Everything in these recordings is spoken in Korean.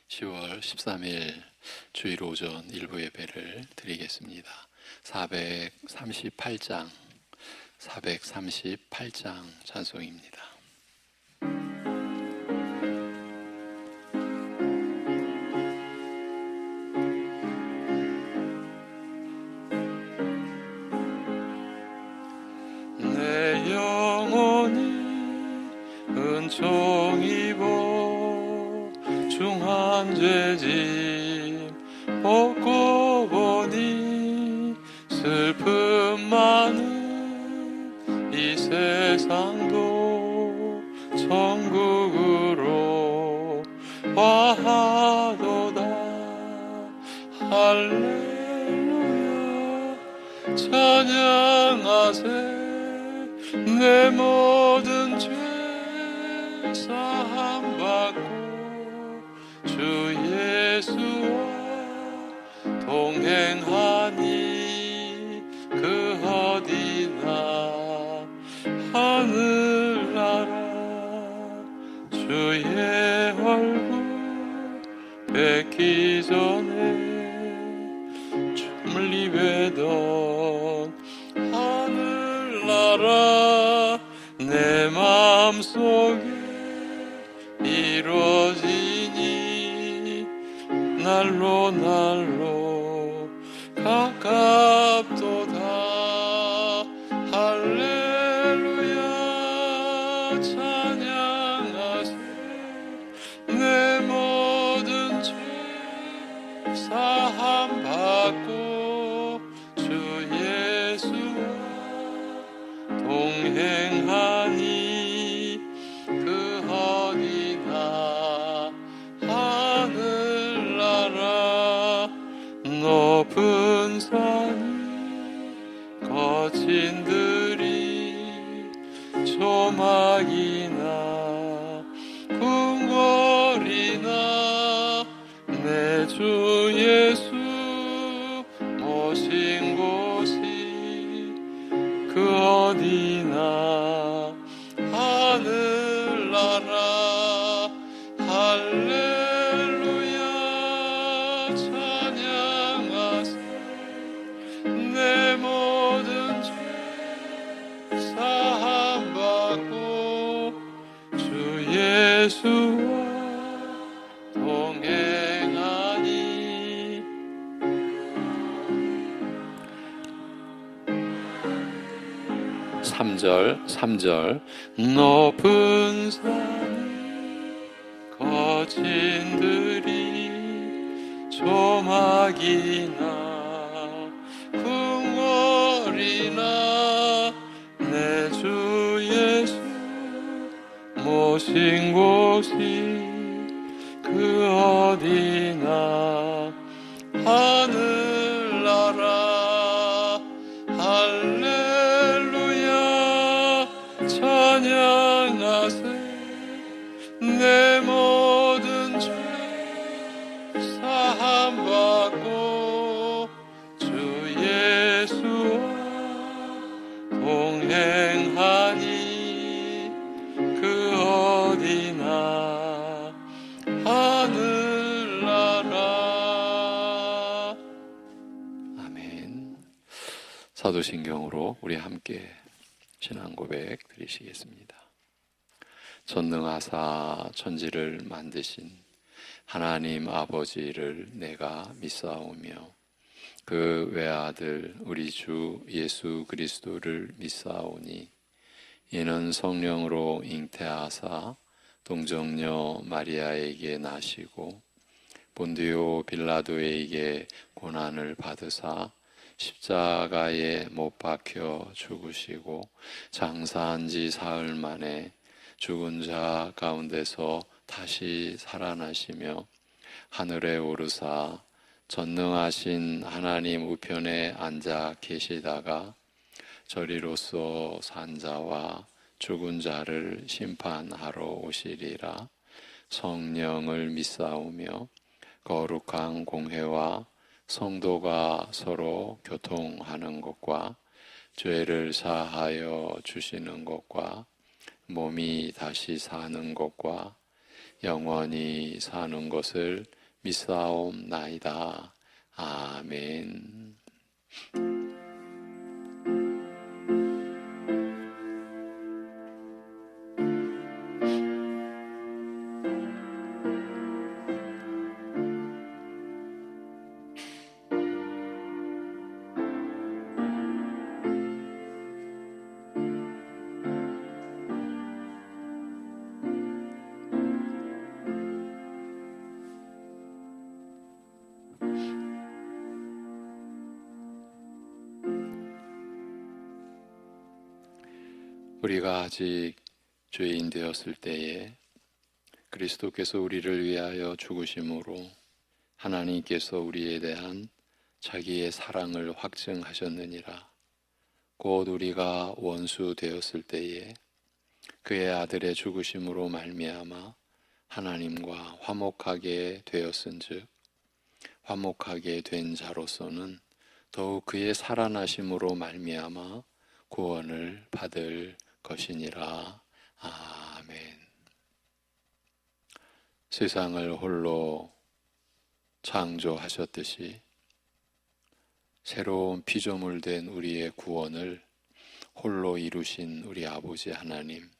10월 13일 주일 오전 일부 예배를 드리겠습니다. 438장 찬송입니다. 내 영혼이 은총 입어 중한 죄짐 벗고 보니 슬픔 많은 이 세상도 천국으로 화하도다. 할렐루야 찬양하세. 내 모든 죄 사함 받고 주 예수와 동행하니 그 어디나 하늘나라. 주의 얼굴 뵙기 전에 춤을 입에던 하늘나라 내 마음속에 이루어지니 날로 가깝도다. 할렐루야 찬양하세. 내 모든 죄 사함 받고 주 예수와 동행하니 그 어디나 하늘나라. 높은 산이 거친 들이 조막이나 궁궐이나 내 주 예수 모신 곳이 그 어디나 하늘나라. 할렐루야 찬양하세. 내 모든 죄 사함 받고 주 예수와 동행하니. 3절 높은 산이 거친 들이 조막이나 궁궐이나 내 주 예수 모신 곳이 그 어디나 하늘나라. 할렐루야 찬양하세. 내 모든 죄 사함 받고 주 예수와 동행하니 그 어디나 하늘나라. 아멘. 사도신경으로 우리 함께 신앙 고백 드리시겠습니다. 전능하사 천지를 만드신 하나님 아버지를 내가 믿사오며 그 외아들 우리 주 예수 그리스도를 믿사오니 이는 성령으로 잉태하사 동정녀 마리아에게 나시고 본디오 빌라도에게 고난을 받으사 십자가에 못 박혀 죽으시고 장사한 지 사흘 만에 죽은 자 가운데서 다시 살아나시며 하늘에 오르사 전능하신 하나님 우편에 앉아 계시다가 저리로서 산 자와 죽은 자를 심판하러 오시리라. 성령을 믿사오며 거룩한 공회와 성도가 서로 교통하는 것과 죄를 사하여 주시는 것과 몸이 다시 사는 것과 영원히 사는 것을 믿사옵나이다. 아멘. 우리가 아직 죄인 되었을 때에 그리스도께서 우리를 위하여 죽으심으로 하나님께서 우리에 대한 자기의 사랑을 확증하셨느니라. 곧 우리가 원수 되었을 때에 그의 아들의 죽으심으로 말미암아 하나님과 화목하게 되었은즉 화목하게 된 자로서는 더욱 그의 살아나심으로 말미암아 구원을 받을 것이니라. 아멘. 세상을 홀로 창조하셨듯이 새로운 피조물 된 우리의 구원을 홀로 이루신 우리 아버지 하나님,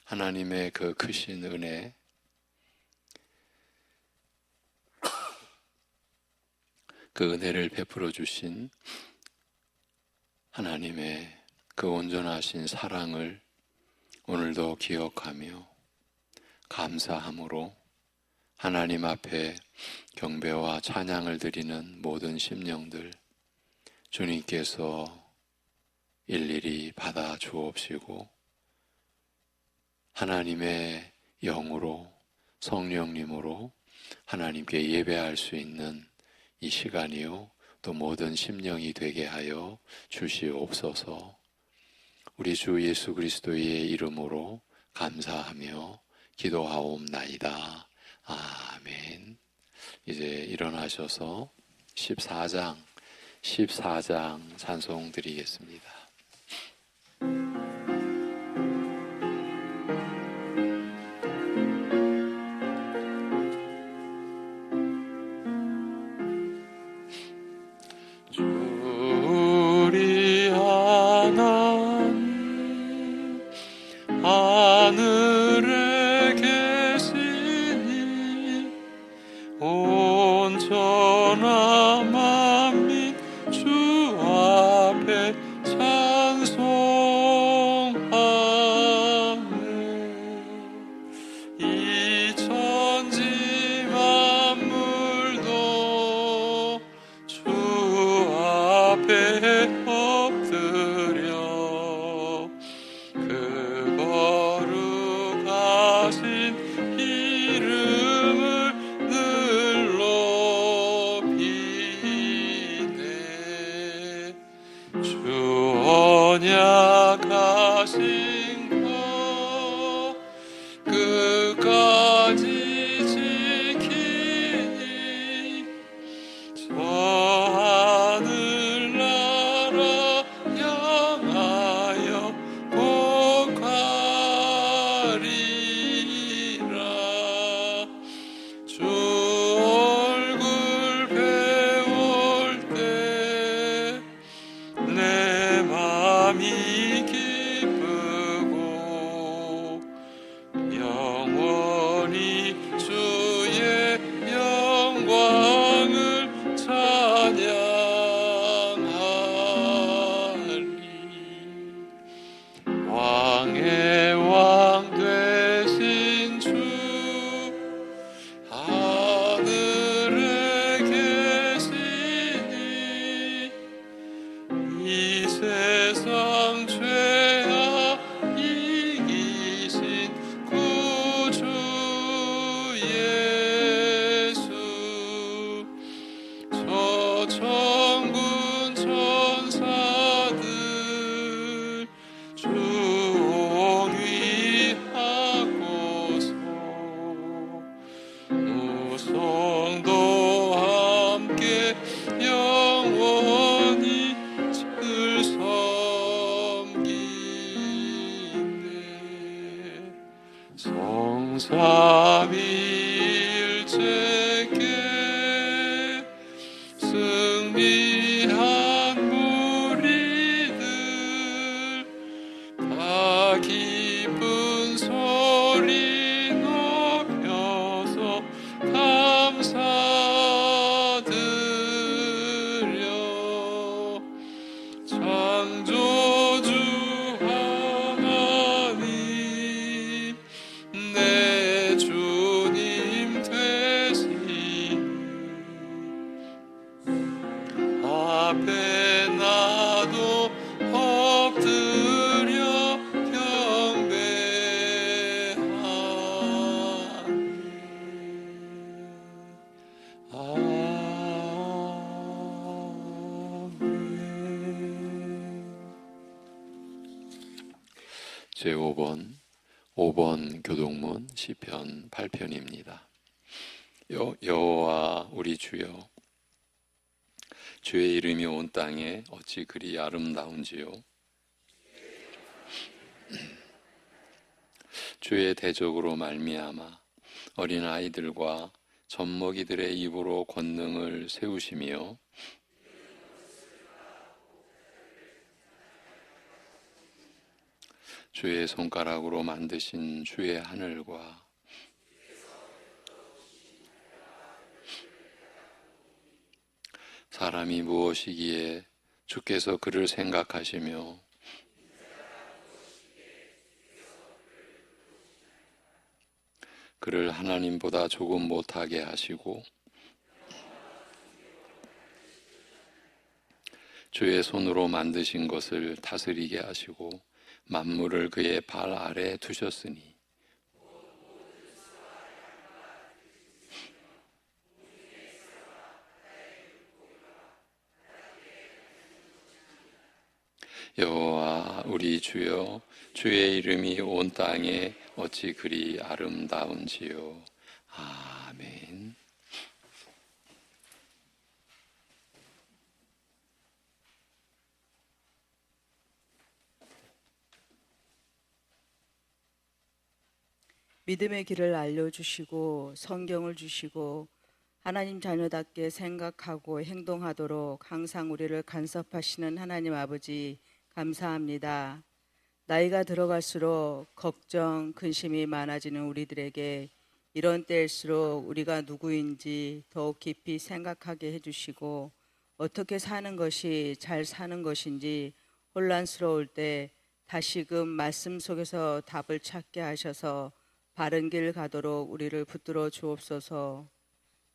하나님의 그 크신 은혜, 그 은혜를 베풀어 주신 하나님의 그 온전하신 사랑을 오늘도 기억하며 감사함으로 하나님 앞에 경배와 찬양을 드리는 모든 심령들 주님께서 일일이 받아 주옵시고 하나님의 영으로 성령님으로 하나님께 예배할 수 있는 이 시간이요 또 모든 심령이 되게 하여 주시옵소서. 우리 주 예수 그리스도의 이름으로 감사하며 기도하옵나이다. 아멘. 이제 일어나셔서 14장 찬송 드리겠습니다. 우리 하나님 하늘에 계시니 온전한 만민 주 앞에 찬송하네. 이 천지 만물도 주 앞에 엎드려 그 거룩하신 이름을 늘 높이네. 주 언약하신 것 끝까지 지키니 저 하늘나라 향하여 복하리라. 주 얼굴 배울 때 내 맘이 기쁘고 영원히 주의 영광을 찬양하리. 왕의 왕 되신 주 하늘에 계시니 이 세상 죄악 이기신 구주 예수 저 천군 천사들 주옹위하고서 무성도 함께 영원히 늘 섬기네. 성삼위일체 제5번 5번 교동문 시편 8편입니다. 여호와 우리 주여, 주의 이름이 온 땅에 어찌 그리 아름다운지요. 주의 대적으로 말미암아 어린 아이들과 젖먹이들의 입으로 권능을 세우시며 주의 손가락으로 만드신 주의 하늘과 사람이 무엇이기에 주께서 그를 생각하시며 그를 하나님보다 조금 못하게 하시고 주의 손으로 만드신 것을 다스리게 하시고 만물을 그의 발 아래 두셨으니 여호와 우리 주여, 주의 이름이 온 땅에 어찌 그리 아름다운지요. 아멘. 믿음의 길을 알려주시고 성경을 주시고 하나님 자녀답게 생각하고 행동하도록 항상 우리를 간섭하시는 하나님 아버지 감사합니다. 나이가 들어갈수록 걱정, 근심이 많아지는 우리들에게 이런 때일수록 우리가 누구인지 더욱 깊이 생각하게 해주시고 어떻게 사는 것이 잘 사는 것인지 혼란스러울 때 다시금 말씀 속에서 답을 찾게 하셔서 바른 길 가도록 우리를 붙들어 주옵소서.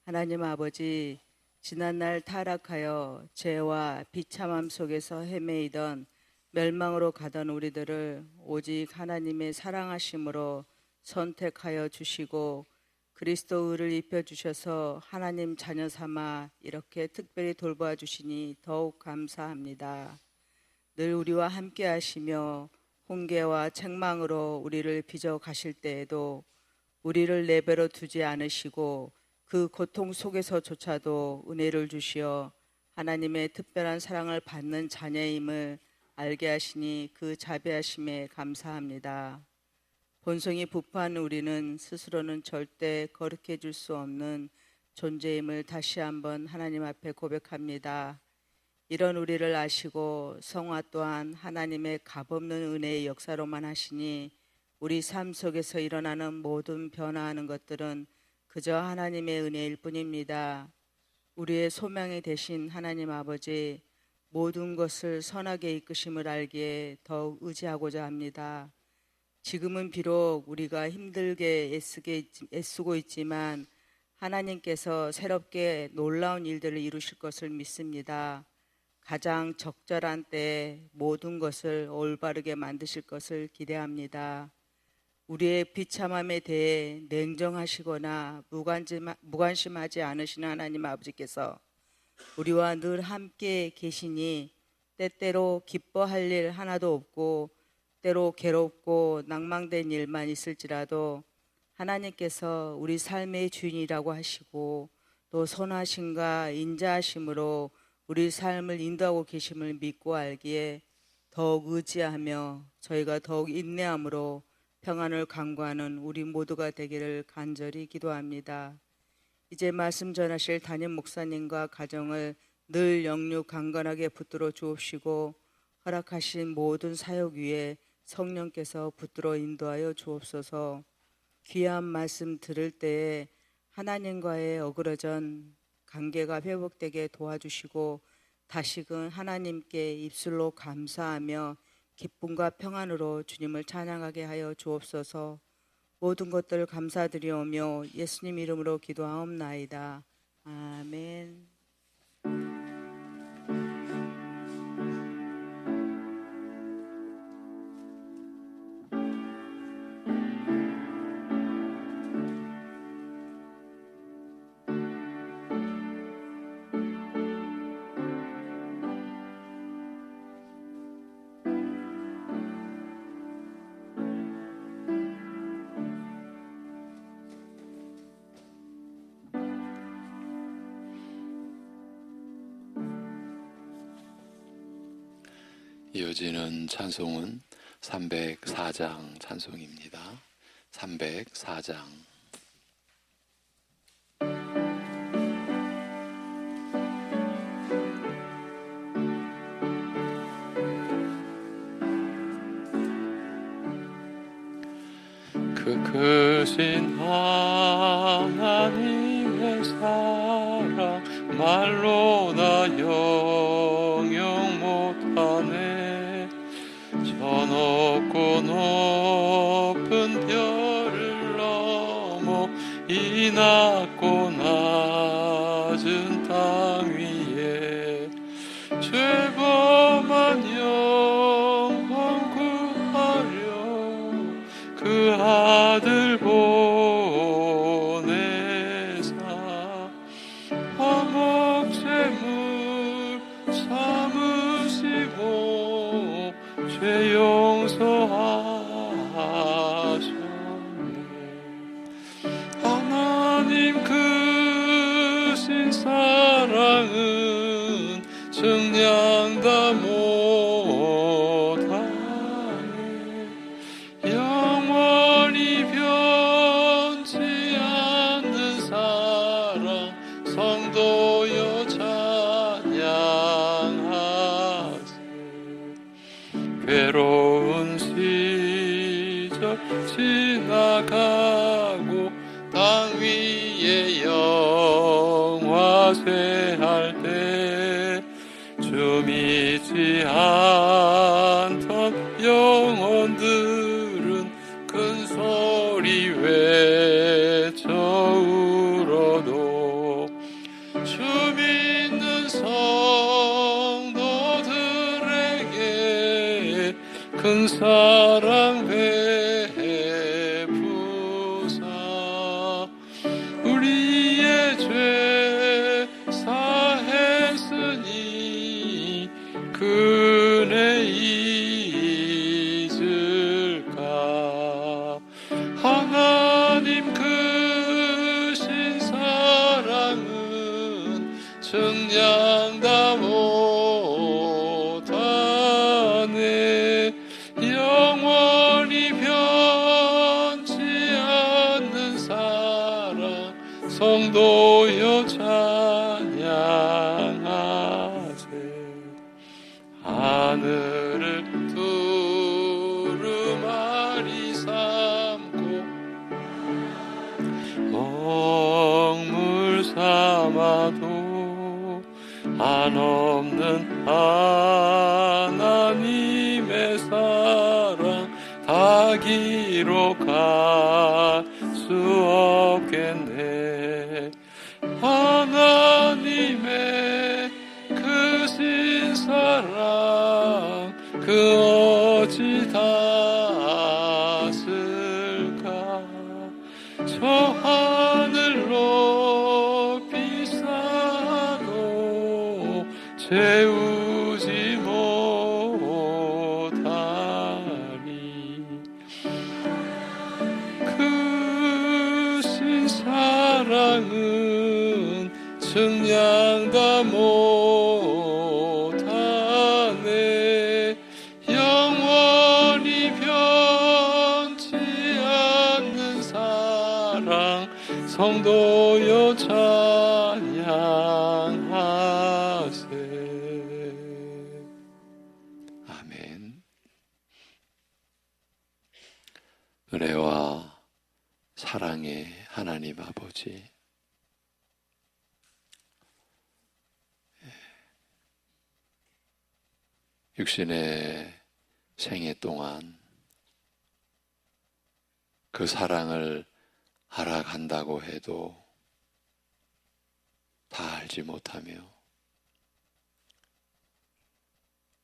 하나님 아버지, 지난날 타락하여 죄와 비참함 속에서 헤매이던 멸망으로 가던 우리들을 오직 하나님의 사랑하심으로 선택하여 주시고 그리스도 의를 입혀주셔서 하나님 자녀 삼아 이렇게 특별히 돌보아 주시니 더욱 감사합니다. 늘 우리와 함께 하시며 훈계와 책망으로 우리를 빚어 가실 때에도 우리를 내버려 두지 않으시고 그 고통 속에서조차도 은혜를 주시어 하나님의 특별한 사랑을 받는 자녀임을 알게 하시니 그 자비하심에 감사합니다. 본성이 부패한 우리는 스스로는 절대 거룩해 줄 수 없는 존재임을 다시 한번 하나님 앞에 고백합니다. 이런 우리를 아시고 성화 또한 하나님의 값없는 은혜의 역사로만 하시니 우리 삶 속에서 일어나는 모든 변화하는 것들은 그저 하나님의 은혜일 뿐입니다. 우리의 소명이 되신 하나님 아버지, 모든 것을 선하게 이끄심을 알기에 더욱 의지하고자 합니다. 지금은 비록 우리가 힘들게 애쓰고 있지만 하나님께서 새롭게 놀라운 일들을 이루실 것을 믿습니다. 가장 적절한 때에 모든 것을 올바르게 만드실 것을 기대합니다. 우리의 비참함에 대해 냉정하시거나 무관심하지 않으시는 하나님 아버지께서 우리와 늘 함께 계시니 때때로 기뻐할 일 하나도 없고 때로 괴롭고 낭망된 일만 있을지라도 하나님께서 우리 삶의 주인이라고 하시고 또 선하심과 인자하심으로 우리 삶을 인도하고 계심을 믿고 알기에 더욱 의지하며 저희가 더욱 인내함으로 평안을 강구하는 우리 모두가 되기를 간절히 기도합니다. 이제 말씀 전하실 담임 목사님과 가정을 늘 영육 강건하게 붙들어 주옵시고 허락하신 모든 사역 위에 성령께서 붙들어 인도하여 주옵소서. 귀한 말씀 들을 때에 하나님과의 어그러전 관계가 회복되게 도와주시고 다시금 하나님께 입술로 감사하며 기쁨과 평안으로 주님을 찬양하게 하여 주옵소서. 모든 것들 감사드리오며 예수님 이름으로 기도하옵나이다. 아멘. 이어지는 찬송은 304장 찬송입니다. 304장. 그 크신 하나님의 사랑 말로 다 영영 못하네. 저 높고 높은 별을 넘어 이 낮고 낮은 땅 위에 죄범한 영혼 구하려 그 아들 보내사 화목제물 삼으시고 죄 용서하셨네. 하나님 크신 사랑은 증량다 못하네. 영원히 변치 않는 사랑 성도여 찬양하세. 괴로운 시절 지나가고 땅 위에 영화쇠할 때 주 믿지 않던 영혼들은 큰 소리 외쳐 울어도 주 믿는 성도들에게 큰 사랑 베푸사 우리의 죄 사했으니 그네 잊을까. 하나님 크신 사랑은 증량다 못하네. 영원히 변치 않는 사랑 성도여 찬양하세. 하늘을 두루마리 삼고 먹물 삼아도 한없는 하나님의 사랑 다 기록할 수 없겠네. 하나님의 크신 사랑 그 어찌 닿았을까. 저 하늘 높이 쌓아도 채우지 못하리. 크신 사랑은 증량다 못하네. 영원히 변치 않는 사랑 성도여 찬양하세. 아멘. 은혜와 사랑의 하나님 아버지, 육신의 생애 동안 그 사랑을 알아간다고 해도 다 알지 못하며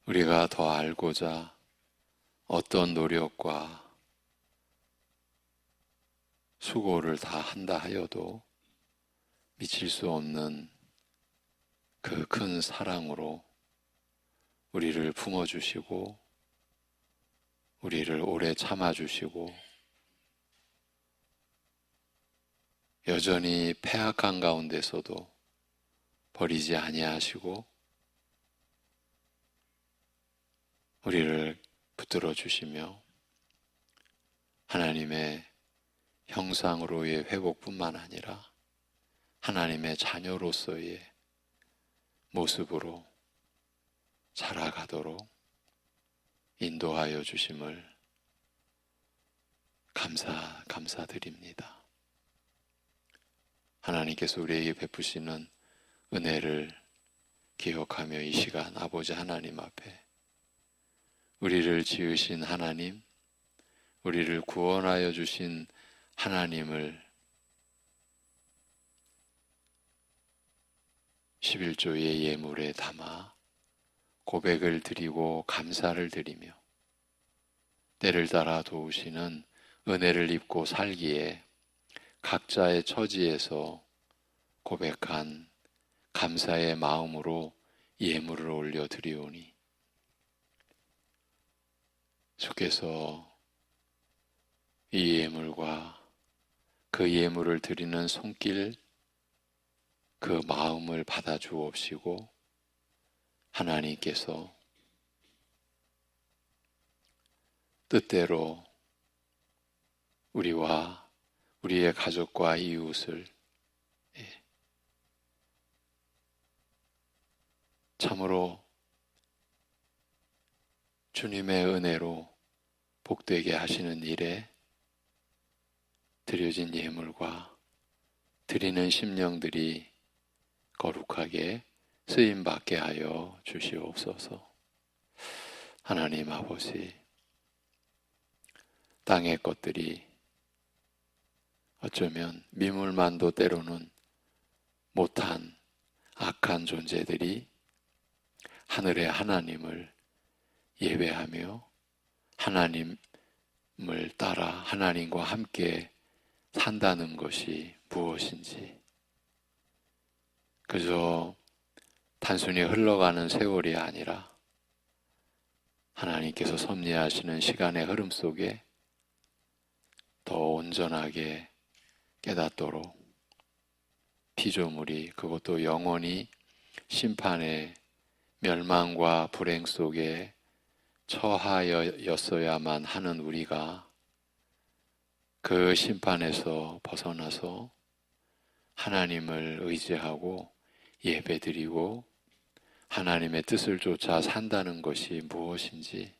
우리가 더 알고자 어떤 노력과 수고를 다 한다 하여도 미칠 수 없는 그 큰 사랑으로 우리를 품어주시고 우리를 오래 참아주시고 여전히 패악한 가운데서도 버리지 아니하시고 우리를 붙들어 주시며 하나님의 형상으로의 회복뿐만 아니라 하나님의 자녀로서의 모습으로 자라가도록 인도하여 주심을 감사드립니다. 하나님께서 우리에게 베푸시는 은혜를 기억하며 이 시간 아버지 하나님 앞에 우리를 지으신 하나님, 우리를 구원하여 주신 하나님을 11조의 예물에 담아 고백을 드리고 감사를 드리며 때를 따라 도우시는 은혜를 입고 살기에 각자의 처지에서 고백한 감사의 마음으로 예물을 올려드리오니 주께서 이 예물과 그 예물을 드리는 손길 그 마음을 받아주옵시고 하나님께서 뜻대로 우리와 우리의 가족과 이웃을 참으로 주님의 은혜로 복되게 하시는 일에 드려진 예물과 드리는 심령들이 거룩하게 쓰임받게 하여 주시옵소서. 하나님 아버지, 땅의 것들이 어쩌면 미물만도 때로는 못한 악한 존재들이 하늘의 하나님을 예배하며 하나님을 따라 하나님과 함께 산다는 것이 무엇인지 그저 단순히 흘러가는 세월이 아니라 하나님께서 섭리하시는 시간의 흐름 속에 더 온전하게 깨닫도록 피조물이 그것도 영원히 심판의 멸망과 불행 속에 처하였어야만 하는 우리가 그 심판에서 벗어나서 하나님을 의지하고 예배드리고 하나님의 뜻을 쫓아 산다는 것이 무엇인지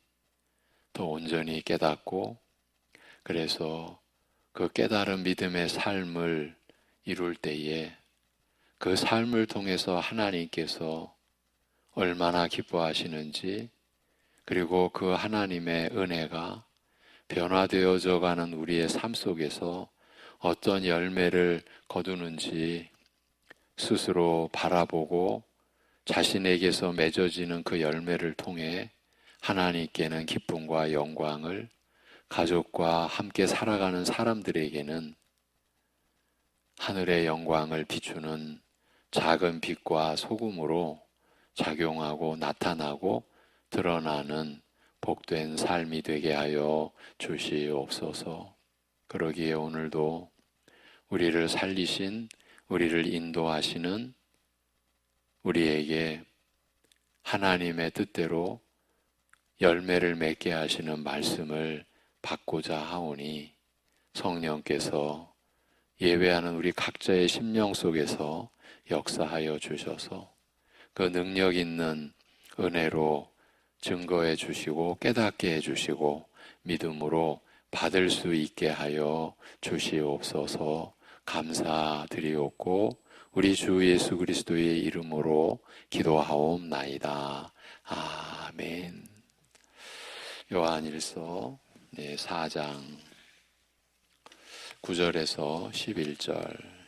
더 온전히 깨닫고 그래서 그 깨달은 믿음의 삶을 이룰 때에 그 삶을 통해서 하나님께서 얼마나 기뻐하시는지 그리고 그 하나님의 은혜가 변화되어져 가는 우리의 삶 속에서 어떤 열매를 거두는지 스스로 바라보고 자신에게서 맺어지는 그 열매를 통해 하나님께는 기쁨과 영광을 가족과 함께 살아가는 사람들에게는 하늘의 영광을 비추는 작은 빛과 소금으로 작용하고 나타나고 드러나는 복된 삶이 되게 하여 주시옵소서. 그러기에 오늘도 우리를 살리신, 우리를 인도하시는 우리에게 하나님의 뜻대로 열매를 맺게 하시는 말씀을 받고자 하오니 성령께서 예배하는 우리 각자의 심령 속에서 역사하여 주셔서 그 능력 있는 은혜로 증거해 주시고 깨닫게 해 주시고 믿음으로 받을 수 있게 하여 주시옵소서. 감사드리옵고 우리 주 예수 그리스도의 이름으로 기도하옵나이다. 아멘. 요한일서 4장 9절에서 11절.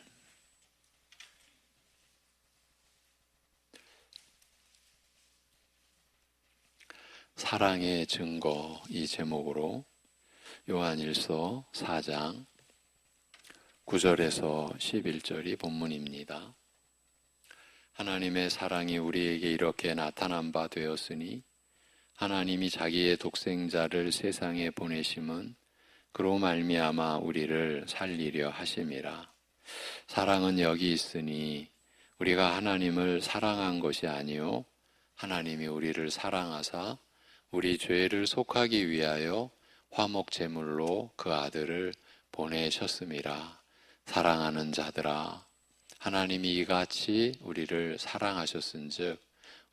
사랑의 증거, 이 제목으로 요한일서 4장 9절에서 11절이 본문입니다. 하나님의 사랑이 우리에게 이렇게 나타난 바 되었으니 하나님이 자기의 독생자를 세상에 보내심은 그로 말미암아 우리를 살리려 하심이라. 사랑은 여기 있으니 우리가 하나님을 사랑한 것이 아니요 하나님이 우리를 사랑하사 우리 죄를 속하기 위하여 화목 제물로 그 아들을 보내셨음이라. 사랑하는 자들아, 하나님이 이같이 우리를 사랑하셨은즉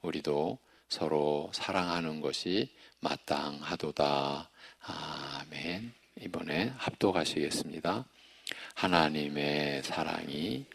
우리도 서로 사랑하는 것이 마땅하도다. 아멘. 이번에 합독하시겠습니다. 하나님의 사랑이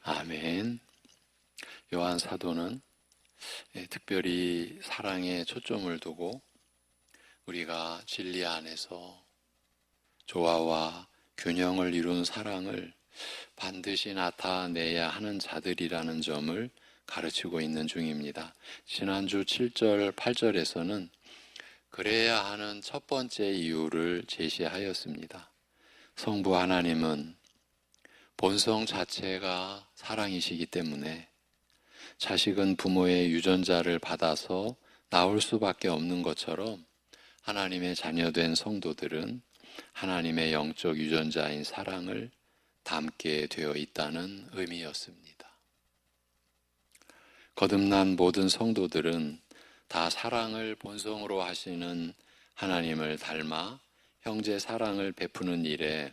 아멘. 요한 사도는 특별히 사랑에 초점을 두고 우리가 진리 안에서 조화와 균형을 이룬 사랑을 반드시 나타내야 하는 자들이라는 점을 가르치고 있는 중입니다. 지난주 7절, 8절에서는 그래야 하는 첫 번째 이유를 제시하였습니다. 성부 하나님은 본성 자체가 사랑이시기 때문에 자식은 부모의 유전자를 받아서 나올 수밖에 없는 것처럼 하나님의 자녀된 성도들은 하나님의 영적 유전자인 사랑을 담게 되어 있다는 의미였습니다. 거듭난 모든 성도들은 다 사랑을 본성으로 하시는 하나님을 닮아 형제 사랑을 베푸는 일에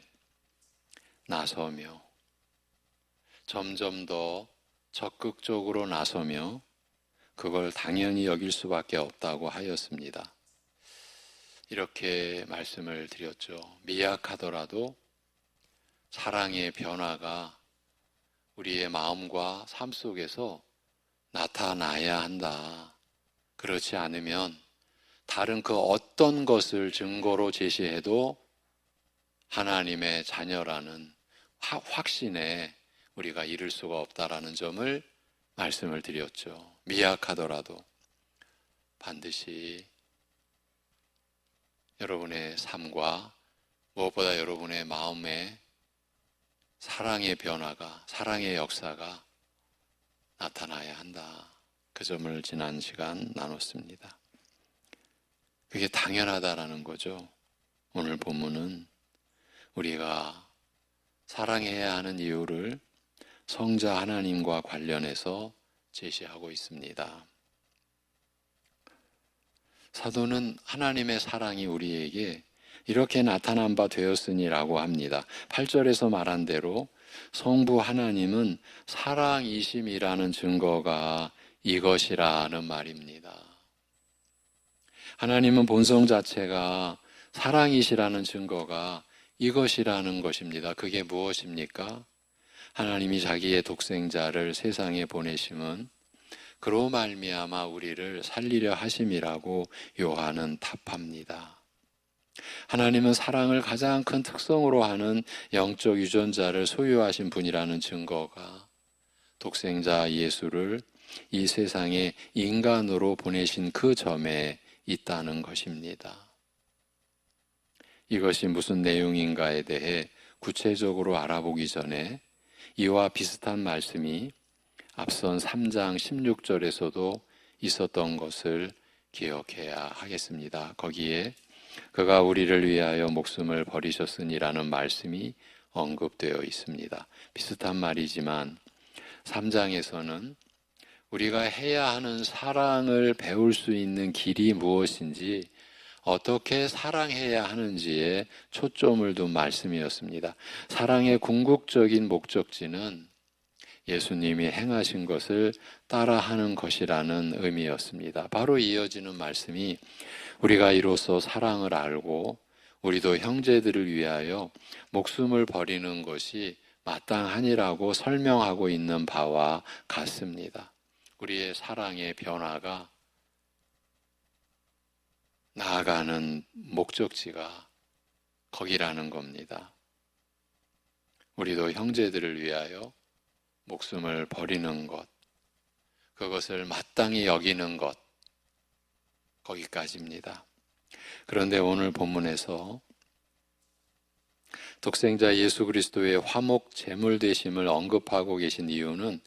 나서며 점점 더 적극적으로 나서며 그걸 당연히 여길 수밖에 없다고 하였습니다. 이렇게 말씀을 드렸죠. 미약하더라도 사랑의 변화가 우리의 마음과 삶 속에서 나타나야 한다. 그렇지 않으면 다른 그 어떤 것을 증거로 제시해도 하나님의 자녀라는 확신에 우리가 이를 수가 없다라는 점을 말씀을 드렸죠. 미약하더라도 반드시 여러분의 삶과 무엇보다 여러분의 마음에 사랑의 변화가, 사랑의 역사가 나타나야 한다. 그 점을 지난 시간 나눴습니다. 그게 당연하다라는 거죠. 오늘 본문은 우리가 사랑해야 하는 이유를 성자 하나님과 관련해서 제시하고 있습니다. 사도는 하나님의 사랑이 우리에게 이렇게 나타난 바 되었으니라고 합니다. 8절에서 말한 대로 성부 하나님은 사랑이심이라는 증거가 이것이라는 말입니다. 하나님은 본성 자체가 사랑이시라는 증거가 이것이라는 것입니다. 그게 무엇입니까? 하나님이 자기의 독생자를 세상에 보내심은 그로 말미암아 우리를 살리려 하심이라고 요한은 답합니다. 하나님은 사랑을 가장 큰 특성으로 하는 영적 유전자를 소유하신 분이라는 증거가 독생자 예수를 이 세상에 인간으로 보내신 그 점에 있다는 것입니다. 이것이 무슨 내용인가에 대해 구체적으로 알아보기 전에 이와 비슷한 말씀이 앞선 3장 16절에서도 있었던 것을 기억해야 하겠습니다. 거기에 그가 우리를 위하여 목숨을 버리셨으니라는 말씀이 언급되어 있습니다. 비슷한 말이지만 3장에서는 우리가 해야 하는 사랑을 배울 수 있는 길이 무엇인지, 어떻게 사랑해야 하는지에 초점을 둔 말씀이었습니다. 사랑의 궁극적인 목적지는 예수님이 행하신 것을 따라하는 것이라는 의미였습니다. 바로 이어지는 말씀이 우리가 이로써 사랑을 알고 우리도 형제들을 위하여 목숨을 버리는 것이 마땅하니라고 설명하고 있는 바와 같습니다. 우리의 사랑의 변화가 나아가는 목적지가 거기라는 겁니다. 우리도 형제들을 위하여 목숨을 버리는 것, 그것을 마땅히 여기는 것, 거기까지입니다. 그런데 오늘 본문에서 독생자 예수 그리스도의 화목 제물 되심을 언급하고 계신 이유는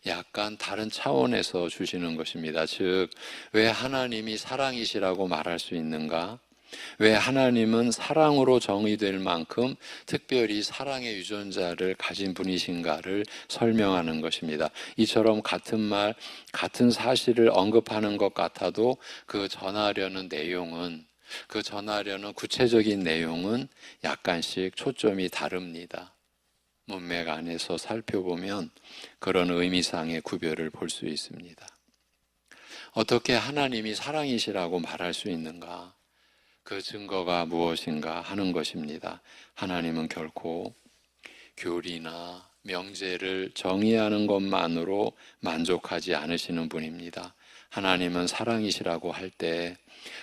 약간 다른 차원에서 주시는 것입니다. 즉, 왜 하나님이 사랑이시라고 말할 수 있는가? 왜 하나님은 사랑으로 정의될 만큼 특별히 사랑의 유전자를 가진 분이신가를 설명하는 것입니다. 이처럼 같은 말, 같은 사실을 언급하는 것 같아도 그 전하려는 구체적인 내용은 약간씩 초점이 다릅니다. 문맥 안에서 살펴보면 그런 의미상의 구별을 볼 수 있습니다. 어떻게 하나님이 사랑이시라고 말할 수 있는가? 그 증거가 무엇인가 하는 것입니다. 하나님은 결코 교리나 명제를 정의하는 것만으로 만족하지 않으시는 분입니다. 하나님은 사랑이시라고 할 때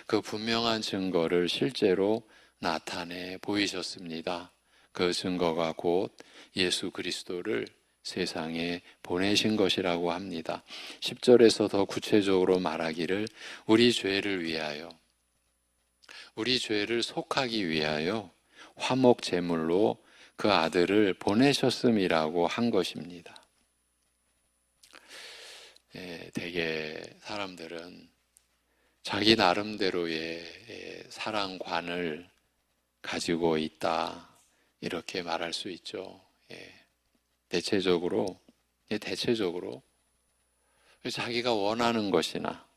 그 분명한 증거를 실제로 나타내 보이셨습니다. 그 증거가 곧 예수 그리스도를 세상에 보내신 것이라고 합니다. 10절에서 더 구체적으로 말하기를 우리 죄를 위하여, 우리 죄를 속하기 위하여 화목 제물로 그 아들을 보내셨음이라고 한 것입니다. 대개 사람들은 자기 나름대로의 사랑관을 가지고 있다, 이렇게 말할 수 있죠. 대체적으로 자기가 원하는 것이나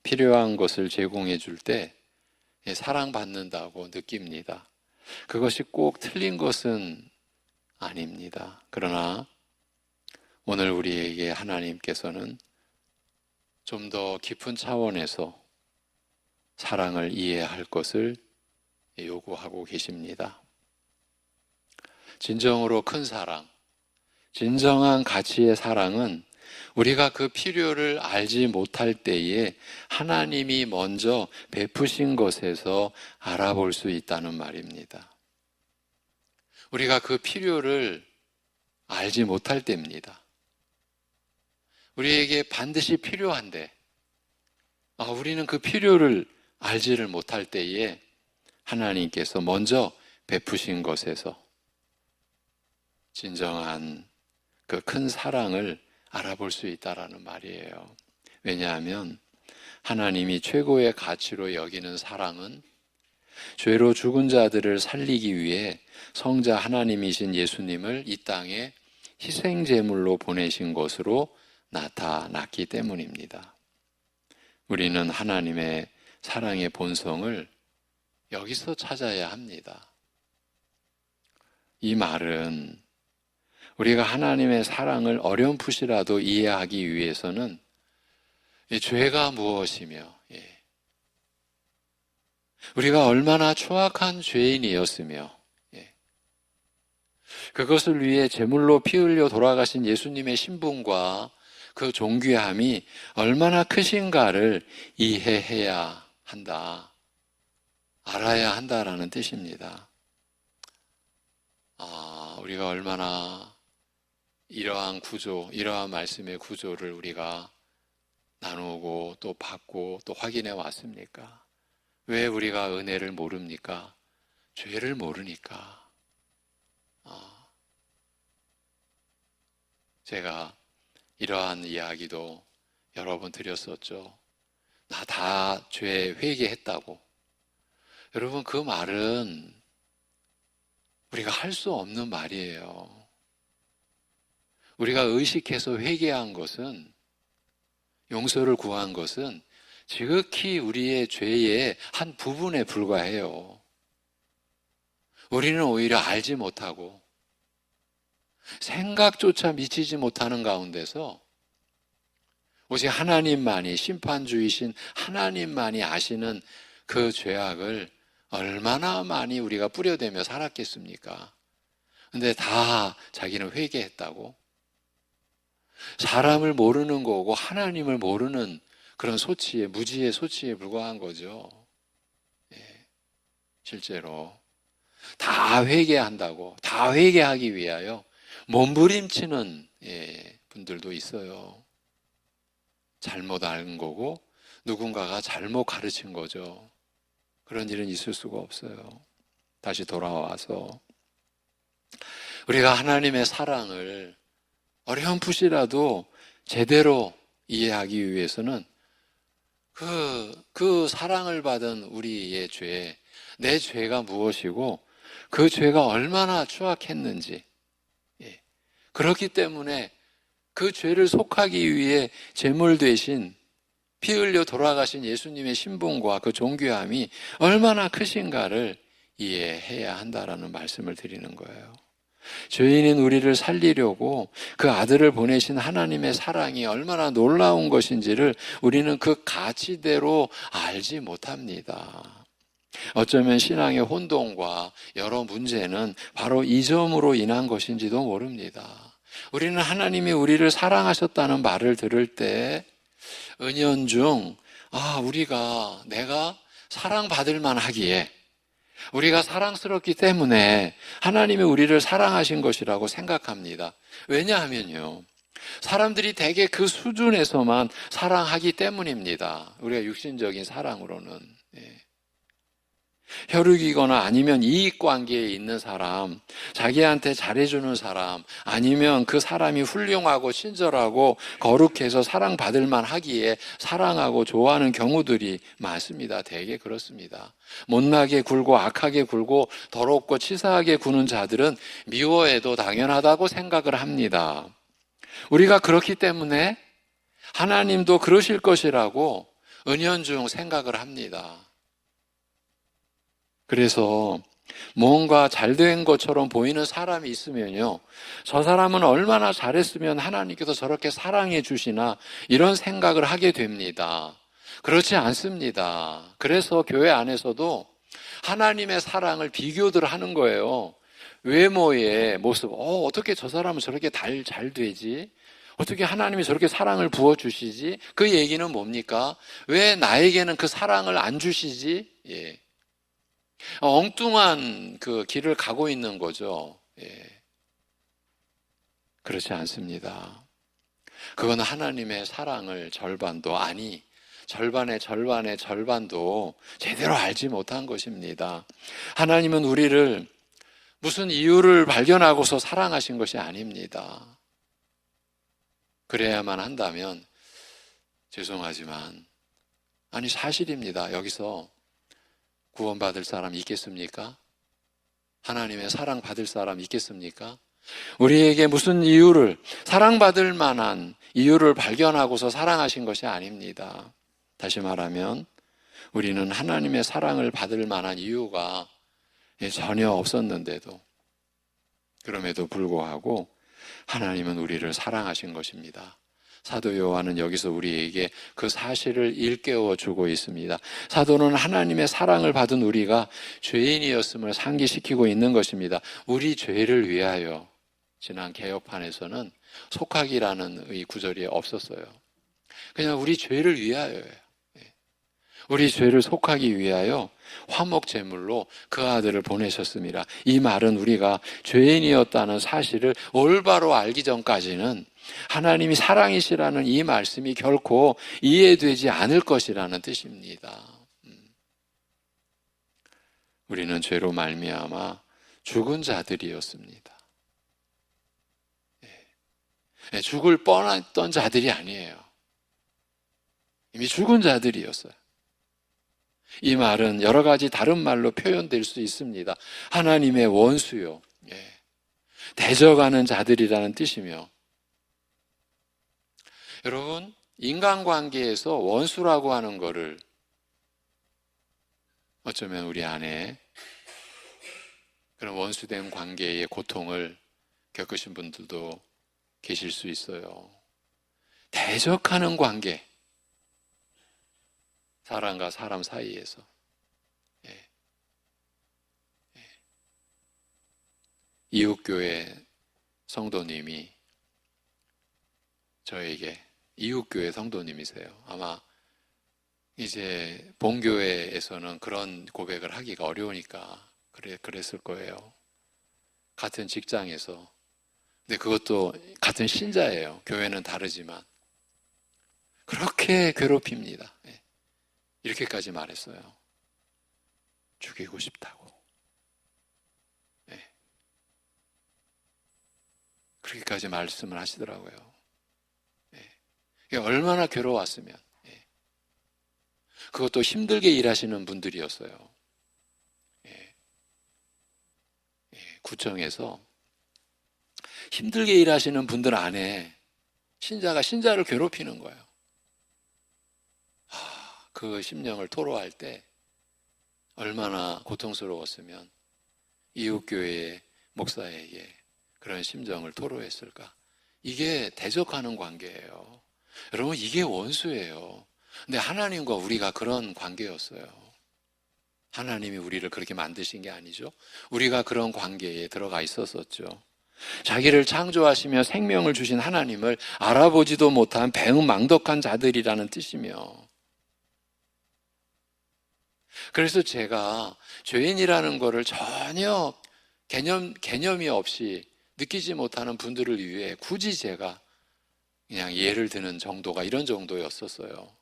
필요한 것을 제공해 줄 때 사랑받는다고 느낍니다. 그것이 꼭 틀린 것은 아닙니다. 그러나 오늘 우리에게 하나님께서는 좀 더 깊은 차원에서 사랑을 이해할 것을 요구하고 계십니다. 진정으로 큰 사랑, 진정한 가치의 사랑은 우리가 그 필요를 알지 못할 때에 하나님이 먼저 베푸신 것에서 알아볼 수 있다는 말입니다. 우리가 그 필요를 알지 못할 때입니다. 우리에게 반드시 필요한데 우리는 그 필요를 알지를 못할 때에 하나님께서 먼저 베푸신 것에서 진정한 그 큰 사랑을 알아볼 수 있다라는 말이에요. 왜냐하면 하나님이 최고의 가치로 여기는 사랑은 죄로 죽은 자들을 살리기 위해 성자 하나님이신 예수님을 이 땅에 희생제물로 보내신 것으로 나타났기 때문입니다. 우리는 하나님의 사랑의 본성을 여기서 찾아야 합니다. 이 말은 우리가 하나님의 사랑을 어렴풋이라도 이해하기 위해서는 죄가 무엇이며 우리가 얼마나 추악한 죄인이었으며 그것을 위해 제물로 피 흘려 돌아가신 예수님의 신분과 그 존귀함이 얼마나 크신가를 이해해야 한다, 알아야 한다라는 뜻입니다. 우리가 얼마나 이러한 구조, 이러한 말씀의 구조를 우리가 나누고 또 받고 또 확인해 왔습니까? 왜 우리가 은혜를 모릅니까? 죄를 모르니까. 제가 이러한 이야기도 여러 번 드렸었죠. 나 다 죄 회개했다고. 여러분, 그 말은 우리가 할 수 없는 말이에요. 우리가 의식해서 회개한 것은, 용서를 구한 것은 지극히 우리의 죄의 한 부분에 불과해요. 우리는 오히려 알지 못하고 생각조차 미치지 못하는 가운데서 오직 하나님만이, 심판주이신 하나님만이 아시는 그 죄악을 얼마나 많이 우리가 뿌려대며 살았겠습니까? 근데 다 자기는 회개했다고? 사람을 모르는 거고 하나님을 모르는 그런 소치에, 무지의 소치에 불과한 거죠. 실제로 다 회개한다고, 다 회개하기 위하여 몸부림치는 분들도 있어요. 잘못 알 거고 누군가가 잘못 가르친 거죠. 그런 일은 있을 수가 없어요. 다시 돌아와서 우리가 하나님의 사랑을 어렴풋이라도 제대로 이해하기 위해서는 그 사랑을 받은 우리의 죄, 내 죄가 무엇이고 그 죄가 얼마나 추악했는지, 그렇기 때문에 그 죄를 속하기 위해 제물 대신 피 흘려 돌아가신 예수님의 신분과 그 존귀함이 얼마나 크신가를 이해해야 한다라는 말씀을 드리는 거예요. 죄인인 우리를 살리려고 그 아들을 보내신 하나님의 사랑이 얼마나 놀라운 것인지를 우리는 그 가치대로 알지 못합니다. 어쩌면 신앙의 혼돈과 여러 문제는 바로 이 점으로 인한 것인지도 모릅니다. 우리는 하나님이 우리를 사랑하셨다는 말을 들을 때 은연중 내가 사랑받을 만하기에, 우리가 사랑스럽기 때문에 하나님이 우리를 사랑하신 것이라고 생각합니다. 왜냐하면요, 사람들이 대개 그 수준에서만 사랑하기 때문입니다. 우리가 육신적인 사랑으로는. 혈육이거나 아니면 이익관계에 있는 사람, 자기한테 잘해주는 사람, 아니면 그 사람이 훌륭하고 친절하고 거룩해서 사랑받을 만하기에 사랑하고 좋아하는 경우들이 많습니다. 대개 그렇습니다. 못나게 굴고 악하게 굴고 더럽고 치사하게 구는 자들은 미워해도 당연하다고 생각을 합니다. 우리가 그렇기 때문에 하나님도 그러실 것이라고 은연중 생각을 합니다. 그래서 뭔가 잘된 것처럼 보이는 사람이 있으면요, 저 사람은 얼마나 잘했으면 하나님께서 저렇게 사랑해 주시나 이런 생각을 하게 됩니다. 그렇지 않습니다. 그래서 교회 안에서도 하나님의 사랑을 비교들 하는 거예요. 외모의 모습, 어떻게 저 사람은 저렇게 잘 되지? 어떻게 하나님이 저렇게 사랑을 부어주시지? 그 얘기는 뭡니까? 왜 나에게는 그 사랑을 안 주시지? 엉뚱한 그 길을 가고 있는 거죠. 그렇지 않습니다. 그건 하나님의 사랑을 절반의 절반도 제대로 알지 못한 것입니다. 하나님은 우리를 무슨 이유를 발견하고서 사랑하신 것이 아닙니다. 그래야만 한다면 죄송하지만 사실입니다. 여기서 구원받을 사람 있겠습니까? 하나님의 사랑받을 사람 있겠습니까? 우리에게 무슨 사랑받을 만한 이유를 발견하고서 사랑하신 것이 아닙니다. 다시 말하면 우리는 하나님의 사랑을 받을 만한 이유가 전혀 없었는데도, 그럼에도 불구하고 하나님은 우리를 사랑하신 것입니다. 사도 요한은 여기서 우리에게 그 사실을 일깨워 주고 있습니다. 사도는 하나님의 사랑을 받은 우리가 죄인이었음을 상기시키고 있는 것입니다. 우리 죄를 위하여. 지난 개혁판에서는 속하기라는 이 구절이 없었어요. 그냥 우리 죄를 위하여예요. 우리 죄를 속하기 위하여 화목 제물로 그 아들을 보내셨습니다. 이 말은 우리가 죄인이었다는 사실을 올바로 알기 전까지는 하나님이 사랑이시라는 이 말씀이 결코 이해되지 않을 것이라는 뜻입니다. 우리는 죄로 말미암아 죽은 자들이었습니다. 죽을 뻔했던 자들이 아니에요. 이미 죽은 자들이었어요. 이 말은 여러 가지 다른 말로 표현될 수 있습니다. 하나님의 원수요, 대적하는 자들이라는 뜻이며, 여러분, 인간관계에서 원수라고 하는 것을 어쩌면 우리 안에 그런 원수된 관계의 고통을 겪으신 분들도 계실 수 있어요. 대적하는 관계, 사람과 사람 사이에서. 이웃교회 성도님이 저에게, 이웃교회 성도님이세요. 아마 이제 본교회에서는 그런 고백을 하기가 어려우니까 그랬을 거예요. 같은 직장에서 근데 그것도 같은 신자예요. 교회는 다르지만. 그렇게 괴롭힙니다. 예. 이렇게까지 말했어요. 죽이고 싶다고. 예. 그렇게까지 말씀을 하시더라고요. 예. 이게 얼마나 괴로웠으면. 예. 그것도 힘들게 일하시는 분들이었어요. 예. 예. 구청에서 힘들게 일하시는 분들 안에 신자가 신자를 괴롭히는 거예요. 그 심령을 토로할 때 얼마나 고통스러웠으면 이웃교회의 목사에게 그런 심정을 토로했을까. 이게 대적하는 관계예요. 여러분, 이게 원수예요. 근데 하나님과 우리가 그런 관계였어요. 하나님이 우리를 그렇게 만드신 게 아니죠. 우리가 그런 관계에 들어가 있었었죠. 자기를 창조하시며 생명을 주신 하나님을 알아보지도 못한 배은망덕한 자들이라는 뜻이며, 그래서 제가 죄인이라는 거를 전혀 개념이 없이 느끼지 못하는 분들을 위해 굳이 제가 그냥 예를 드는 정도가 이런 정도였었어요.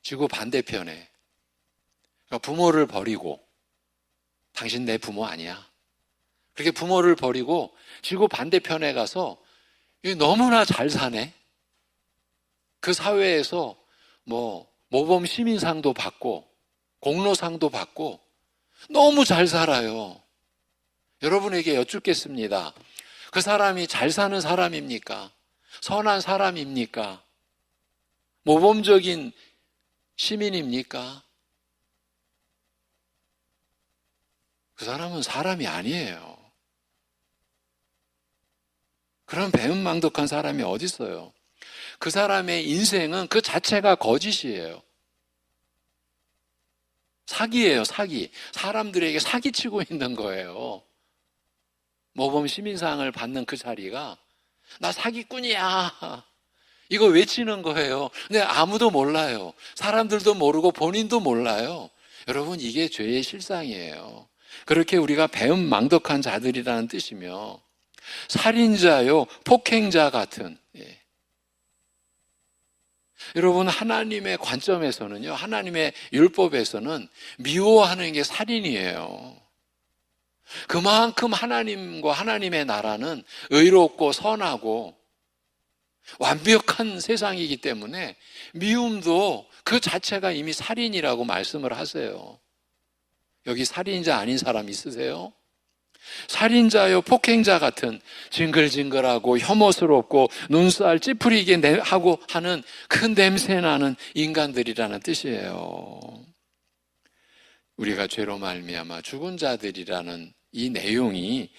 지구 반대편에, 그러니까 부모를 버리고, 당신 내 부모 아니야, 그렇게 부모를 버리고 지구 반대편에 가서 너무나 잘 사네. 그 사회에서 모범 시민상도 받고 공로상도 받고 너무 잘 살아요. 여러분에게 여쭙겠습니다. 그 사람이 잘 사는 사람입니까? 선한 사람입니까? 모범적인 시민입니까? 그 사람은 사람이 아니에요. 그런 배은망덕한 사람이 어디 있어요? 그 사람의 인생은 그 자체가 거짓이에요. 사기예요, 사기. 사람들에게 사기치고 있는 거예요. 모범 시민상을 받는 그 자리가 나 사기꾼이야, 이거 외치는 거예요. 근데 아무도 몰라요. 사람들도 모르고 본인도 몰라요. 여러분, 이게 죄의 실상이에요. 그렇게 우리가 배은망덕한 자들이라는 뜻이며, 살인자요, 폭행자 같은, 여러분, 하나님의 관점에서는요, 하나님의 율법에서는 미워하는 게 살인이에요. 그만큼 하나님과 하나님의 나라는 의롭고 선하고 완벽한 세상이기 때문에 미움도 그 자체가 이미 살인이라고 말씀을 하세요. 여기 살인자 아닌 사람 있으세요? 살인자요, 폭행자 같은 징글징글하고 혐오스럽고 눈살 찌푸리게 하고 하는 그 냄새나는 인간들이라는 뜻이에요. 우리가 죄로 말미암아 죽은 자들이라는 이 내용이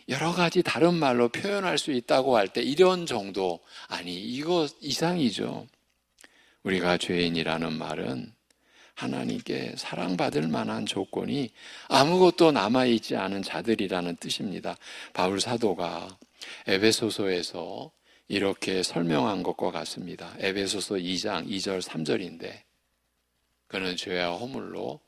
여러 가지 다른 말로 표현할 수 있다고 할 때 이런 정도, 아니 이거 이상이죠. 우리가 죄인이라는 말은 하나님께 사랑받을 만한 조건이 아무것도 남아있지 않은 자들이라는 뜻입니다. 바울 사도가 에베소서에서 이렇게 설명한 것과 같습니다. 에베소서 2장 2절 3절인데, 그는 죄와 허물로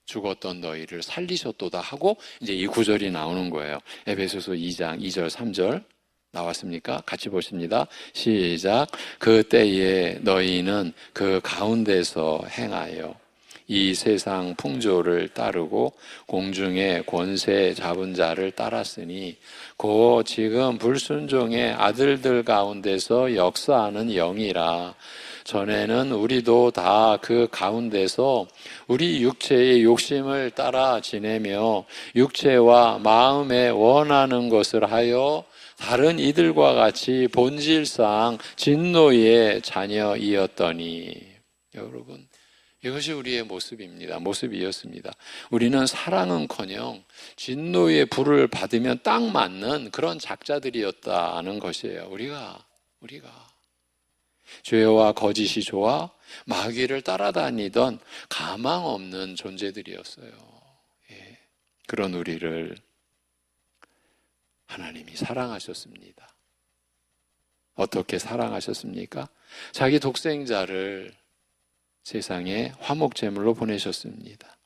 죽었던 너희를 살리셨도다 하고 이제 이 구절이 나오는 거예요. 에베소서 2장 2절 3절 나왔습니까? 같이 보십니다. 시작. 그때에 너희는 그 가운데서 행하여 이 세상 풍조를 따르고 공중의 권세 잡은 자를 따랐으니 곧 지금 불순종의 아들들 가운데서 역사하는 영이라. 전에는 우리도 다 그 가운데서 우리 육체의 욕심을 따라 지내며 육체와 마음에 원하는 것을 하여 다른 이들과 같이 본질상 진노의 자녀이었더니. 여러분, 이것이 우리의 모습입니다. 모습이었습니다. 우리는 사랑은커녕 진노의 불을 받으면 딱 맞는 그런 작자들이었다는 것이에요. 우리가 죄와 거짓이 좋아 마귀를 따라다니던 가망 없는 존재들이었어요. 그런 우리를 하나님이 사랑하셨습니다. 어떻게 사랑하셨습니까? 자기 독생자를 세상에 화목제물로 보내셨습니다.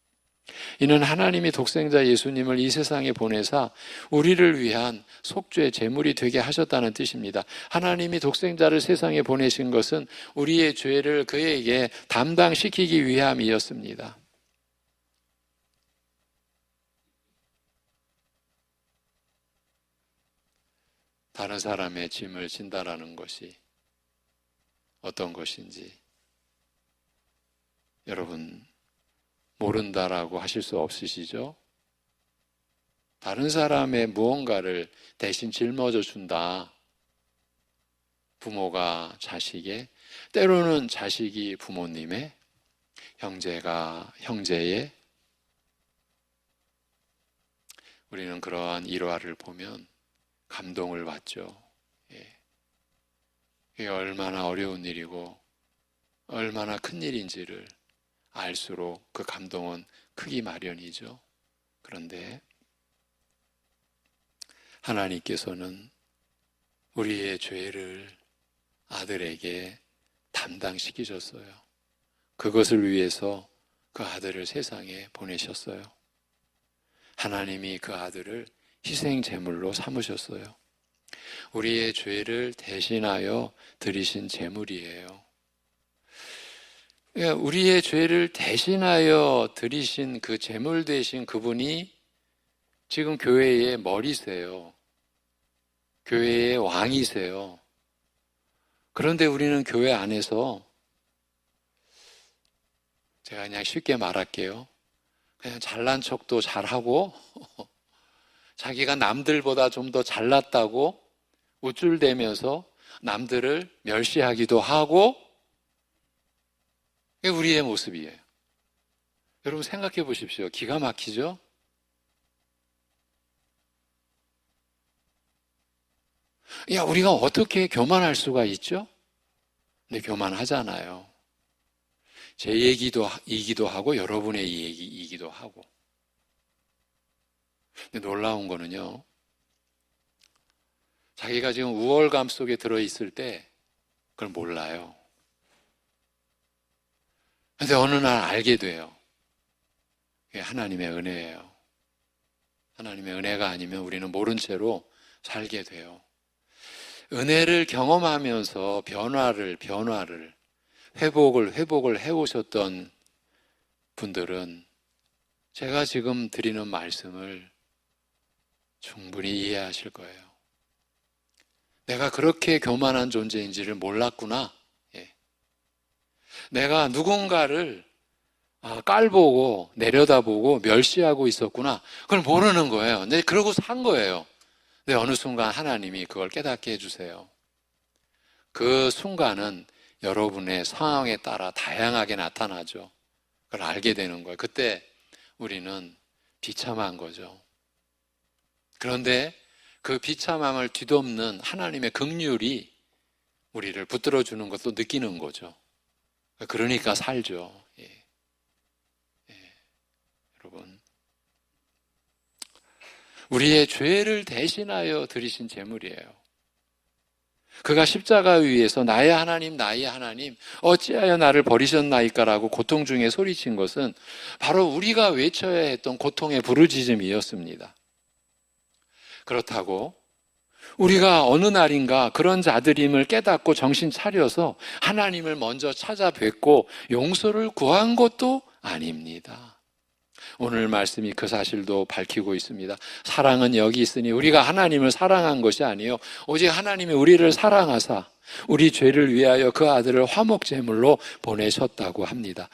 이는 하나님이 독생자 예수님을 이 세상에 보내사 우리를 위한 속죄 제물이 되게 하셨다는 뜻입니다. 하나님이 독생자를 세상에 보내신 것은 우리의 죄를 그에게 담당시키기 위함이었습니다. 다른 사람의 짐을 진다라는 것이 어떤 것인지 여러분 모른다라고 하실 수 없으시죠? 다른 사람의 무언가를 대신 짊어져 준다. 부모가 자식의, 때로는 자식이 부모님의, 형제가 형제의, 우리는 그러한 일화를 보면 감동을 받죠. 이게 얼마나 어려운 일이고 얼마나 큰 일인지를 알수록 그 감동은 크기 마련이죠. 그런데 하나님께서는 우리의 죄를 아들에게 담당시키셨어요. 그것을 위해서 그 아들을 세상에 보내셨어요. 하나님이 그 아들을 희생 제물로 삼으셨어요. 우리의 죄를 대신하여 드리신 제물이에요. 우리의 죄를 대신하여 드리신 그 제물 되신 그분이 지금 교회의 머리세요. 교회의 왕이세요. 그런데 우리는 교회 안에서 제가 그냥 쉽게 말할게요. 그냥 잘난 척도 잘하고 자기가 남들보다 좀 더 잘났다고 우쭐대면서 남들을 멸시하기도 하고 이게 우리의 모습이에요. 여러분 생각해 보십시오. 기가 막히죠? 야, 우리가 어떻게 교만할 수가 있죠? 근데 교만하잖아요. 제 얘기이기도 하고 여러분의 얘기이기도 하고. 근데 놀라운 거는요. 자기가 지금 우월감 속에 들어있을 때 그걸 몰라요. 근데 어느 날 알게 돼요. 그게 하나님의 은혜예요. 하나님의 은혜가 아니면 우리는 모른 채로 살게 돼요. 은혜를 경험하면서 변화를 회복을 해오셨던 분들은 제가 지금 드리는 말씀을 충분히 이해하실 거예요. 내가 그렇게 교만한 존재인지를 몰랐구나. 내가 누군가를 깔보고 내려다보고 멸시하고 있었구나. 그걸 모르는 거예요. 근데 그러고 산 거예요. 근데 어느 순간 하나님이 그걸 깨닫게 해주세요. 그 순간은 여러분의 상황에 따라 다양하게 나타나죠. 그걸 알게 되는 거예요. 그때 우리는 비참한 거죠. 그런데 그 비참함을 뒤덮는 하나님의 긍휼이 우리를 붙들어주는 것도 느끼는 거죠. 그러니까 살죠. 여러분, 우리의 죄를 대신하여 드리신 제물이에요. 그가 십자가 위에서 나의 하나님 어찌하여 나를 버리셨나이까라고 고통 중에 소리친 것은 바로 우리가 외쳐야 했던 고통의 부르짖음이었습니다. 그렇다고 우리가 어느 날인가 그런 자들임을 깨닫고 정신 차려서 하나님을 먼저 찾아뵙고 용서를 구한 것도 아닙니다. 오늘 말씀이 그 사실도 밝히고 있습니다. 사랑은 여기 있으니 우리가 하나님을 사랑한 것이 아니요 오직 하나님이 우리를 사랑하사 우리 죄를 위하여 그 아들을 화목제물로 보내셨다고 합니다.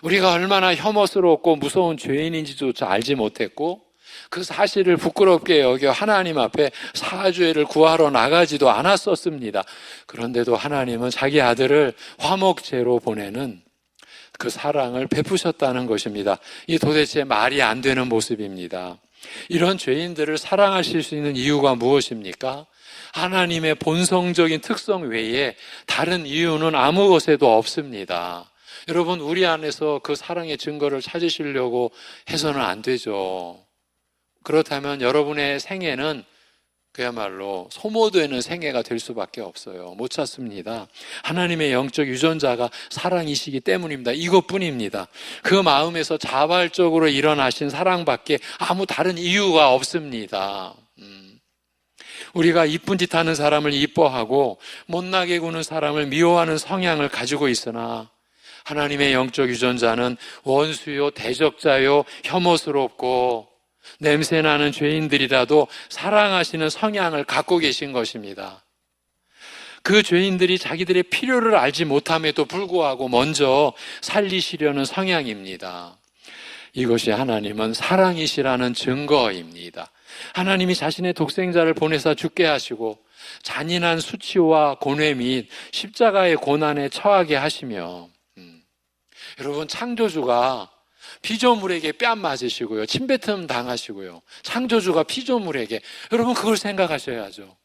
우리가 얼마나 혐오스럽고 무서운 죄인인지조차 알지 못했고 그 사실을 부끄럽게 여겨 하나님 앞에 사죄를 구하러 나가지도 않았었습니다. 그런데도 하나님은 자기 아들을 화목제로 보내는 그 사랑을 베푸셨다는 것입니다. 이 도대체 말이 안 되는 모습입니다. 이런 죄인들을 사랑하실 수 있는 이유가 무엇입니까? 하나님의 본성적인 특성 외에 다른 이유는 아무 것에도 없습니다. 여러분, 우리 안에서 그 사랑의 증거를 찾으시려고 해서는 안 되죠. 그렇다면 여러분의 생애는 그야말로 소모되는 생애가 될 수밖에 없어요. 못 찾습니다. 하나님의 영적 유전자가 사랑이시기 때문입니다. 이것뿐입니다. 그 마음에서 자발적으로 일어나신 사랑밖에 아무 다른 이유가 없습니다. 우리가 이쁜 짓 하는 사람을 이뻐하고 못나게 구는 사람을 미워하는 성향을 가지고 있으나 하나님의 영적 유전자는 원수요, 대적자요, 혐오스럽고 냄새나는 죄인들이라도 사랑하시는 성향을 갖고 계신 것입니다. 그 죄인들이 자기들의 필요를 알지 못함에도 불구하고 먼저 살리시려는 성향입니다. 이것이 하나님은 사랑이시라는 증거입니다. 하나님이 자신의 독생자를 보내사 죽게 하시고 잔인한 수치와 고뇌 및 십자가의 고난에 처하게 하시며 여러분, 창조주가 피조물에게 뺨 맞으시고요, 침뱉음 당하시고요, 창조주가 피조물에게, 여러분 그걸 생각하셔야죠.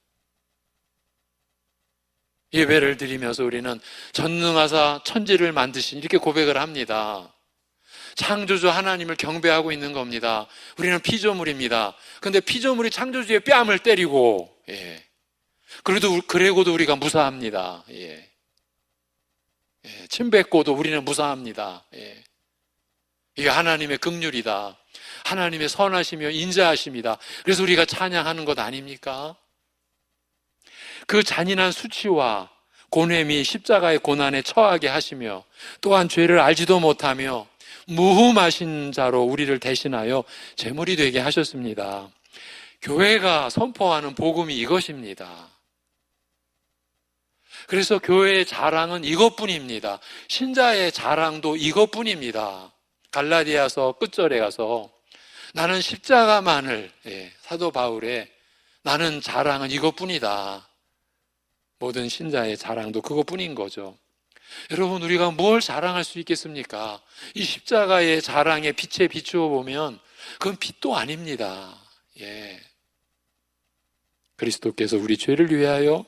예배를 드리면서 우리는 전능하사 천지를 만드신 이렇게 고백을 합니다. 창조주 하나님을 경배하고 있는 겁니다. 우리는 피조물입니다. 그런데 피조물이 창조주의 뺨을 때리고, 그래고도 우리가 무사합니다. 침 뱉고도 우리는 무사합니다. 이게 하나님의 긍휼이다. 하나님의 선하시며 인자하심이다. 그래서 우리가 찬양하는 것 아닙니까? 그 잔인한 수치와 고뇌 및 십자가의 고난에 처하게 하시며 또한 죄를 알지도 못하며 무흠하신 자로 우리를 대신하여 제물이 되게 하셨습니다. 교회가 선포하는 복음이 이것입니다. 그래서 교회의 자랑은 이것뿐입니다. 신자의 자랑도 이것뿐입니다. 갈라디아서 끝절에 가서 나는 십자가만을, 사도 바울의 나는 자랑은 이것뿐이다. 모든 신자의 자랑도 그것뿐인 거죠. 여러분, 우리가 뭘 자랑할 수 있겠습니까? 이 십자가의 자랑에 빛에 비추어 보면 그건 빛도 아닙니다. 그리스도께서 우리 죄를 위하여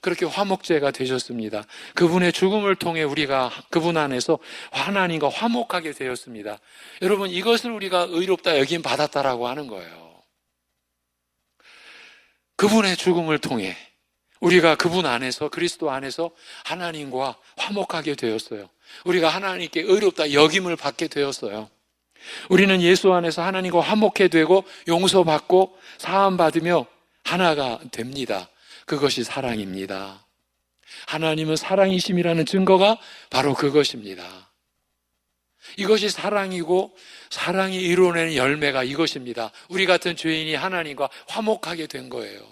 그렇게 화목제가 되셨습니다. 그분의 죽음을 통해 우리가 그분 안에서 하나님과 화목하게 되었습니다. 여러분, 이것을 우리가 의롭다 여김 받았다라고 하는 거예요. 그분의 죽음을 통해 우리가 그분 안에서, 그리스도 안에서 하나님과 화목하게 되었어요. 우리가 하나님께 의롭다 여김을 받게 되었어요. 우리는 예수 안에서 하나님과 화목해 되고 용서받고 사함받으며 하나가 됩니다. 그것이 사랑입니다. 하나님은 사랑이심이라는 증거가 바로 그것입니다. 이것이 사랑이고 사랑이 이루어내는 열매가 이것입니다. 우리 같은 죄인이 하나님과 화목하게 된 거예요.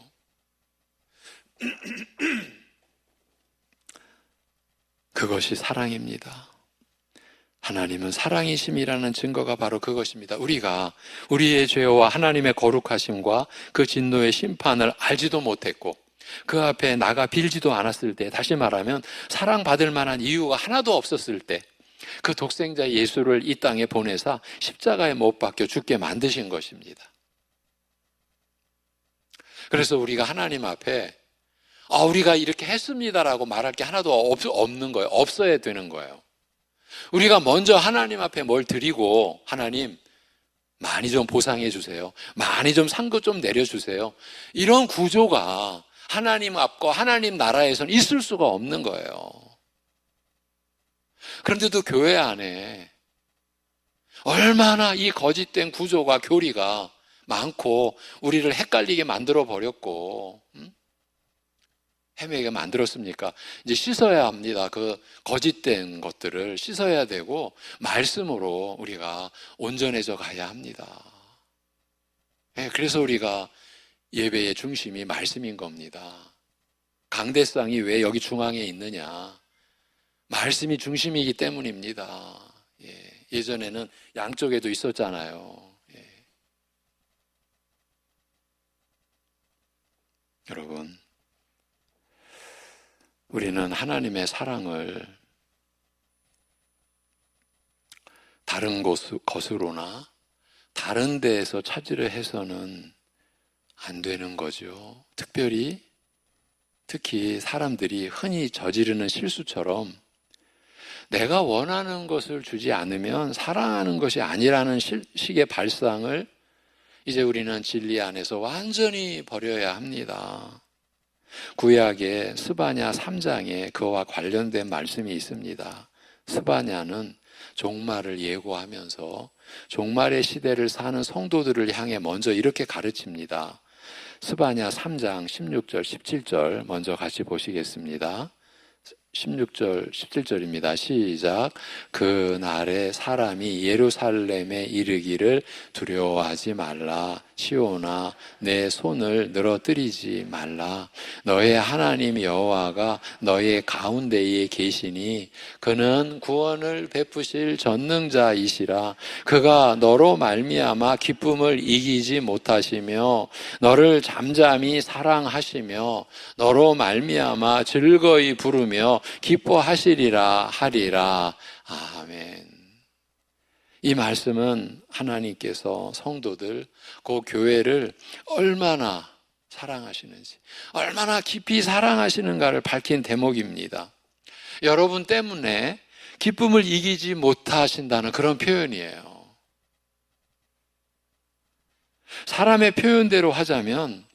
그것이 사랑입니다. 하나님은 사랑이심이라는 증거가 바로 그것입니다. 우리가 우리의 죄와 하나님의 거룩하심과 그 진노의 심판을 알지도 못했고 그 앞에 나가 빌지도 않았을 때, 다시 말하면 사랑받을 만한 이유가 하나도 없었을 때 그 독생자 예수를 이 땅에 보내사 십자가에 못 박혀 죽게 만드신 것입니다. 그래서 우리가 하나님 앞에 우리가 이렇게 했습니다라고 말할 게 하나도 없는 거예요. 없어야 되는 거예요. 우리가 먼저 하나님 앞에 뭘 드리고, 하나님 많이 좀 보상해 주세요, 많이 좀 상급 좀 내려주세요, 이런 구조가 하나님 앞과 하나님 나라에서는 있을 수가 없는 거예요. 그런데도 교회 안에 얼마나 이 거짓된 구조가, 교리가 많고 우리를 헷갈리게 만들어 버렸고 헤매게 만들었습니까? 이제 씻어야 합니다. 그 거짓된 것들을 씻어야 되고 말씀으로 우리가 온전해져 가야 합니다. 그래서 우리가 예배의 중심이 말씀인 겁니다. 강대상이 왜 여기 중앙에 있느냐? 말씀이 중심이기 때문입니다. 예전에는 양쪽에도 있었잖아요. 여러분, 우리는 하나님의 사랑을 다른 것으로나 다른 데에서 찾으려 해서는 안 되는 거죠. 특히 사람들이 흔히 저지르는 실수처럼 내가 원하는 것을 주지 않으면 사랑하는 것이 아니라는 식의 발상을 이제 우리는 진리 안에서 완전히 버려야 합니다. 구약의 스바냐 3장에 그와 관련된 말씀이 있습니다. 스바냐는 종말을 예고하면서 종말의 시대를 사는 성도들을 향해 먼저 이렇게 가르칩니다. 스바냐 3장 16절 17절 먼저 같이 보시겠습니다. 16절 17절입니다. 시작. 그 날에 사람이 예루살렘에 이르기를 두려워하지 말라. 시온아 내 손을 늘어뜨리지 말라. 너의 하나님 여호와가 너의 가운데에 계시니 그는 구원을 베푸실 전능자이시라. 그가 너로 말미암아 기쁨을 이기지 못하시며 너를 잠잠히 사랑하시며 너로 말미암아 즐거이 부르며 기뻐하시리라 하리라. 아멘. 이 말씀은 하나님께서 성도들, 그 교회를 얼마나 사랑하시는지, 얼마나 깊이 사랑하시는가를 밝힌 대목입니다. 여러분 때문에 기쁨을 이기지 못하신다는 그런 표현이에요. 사람의 표현대로 하자면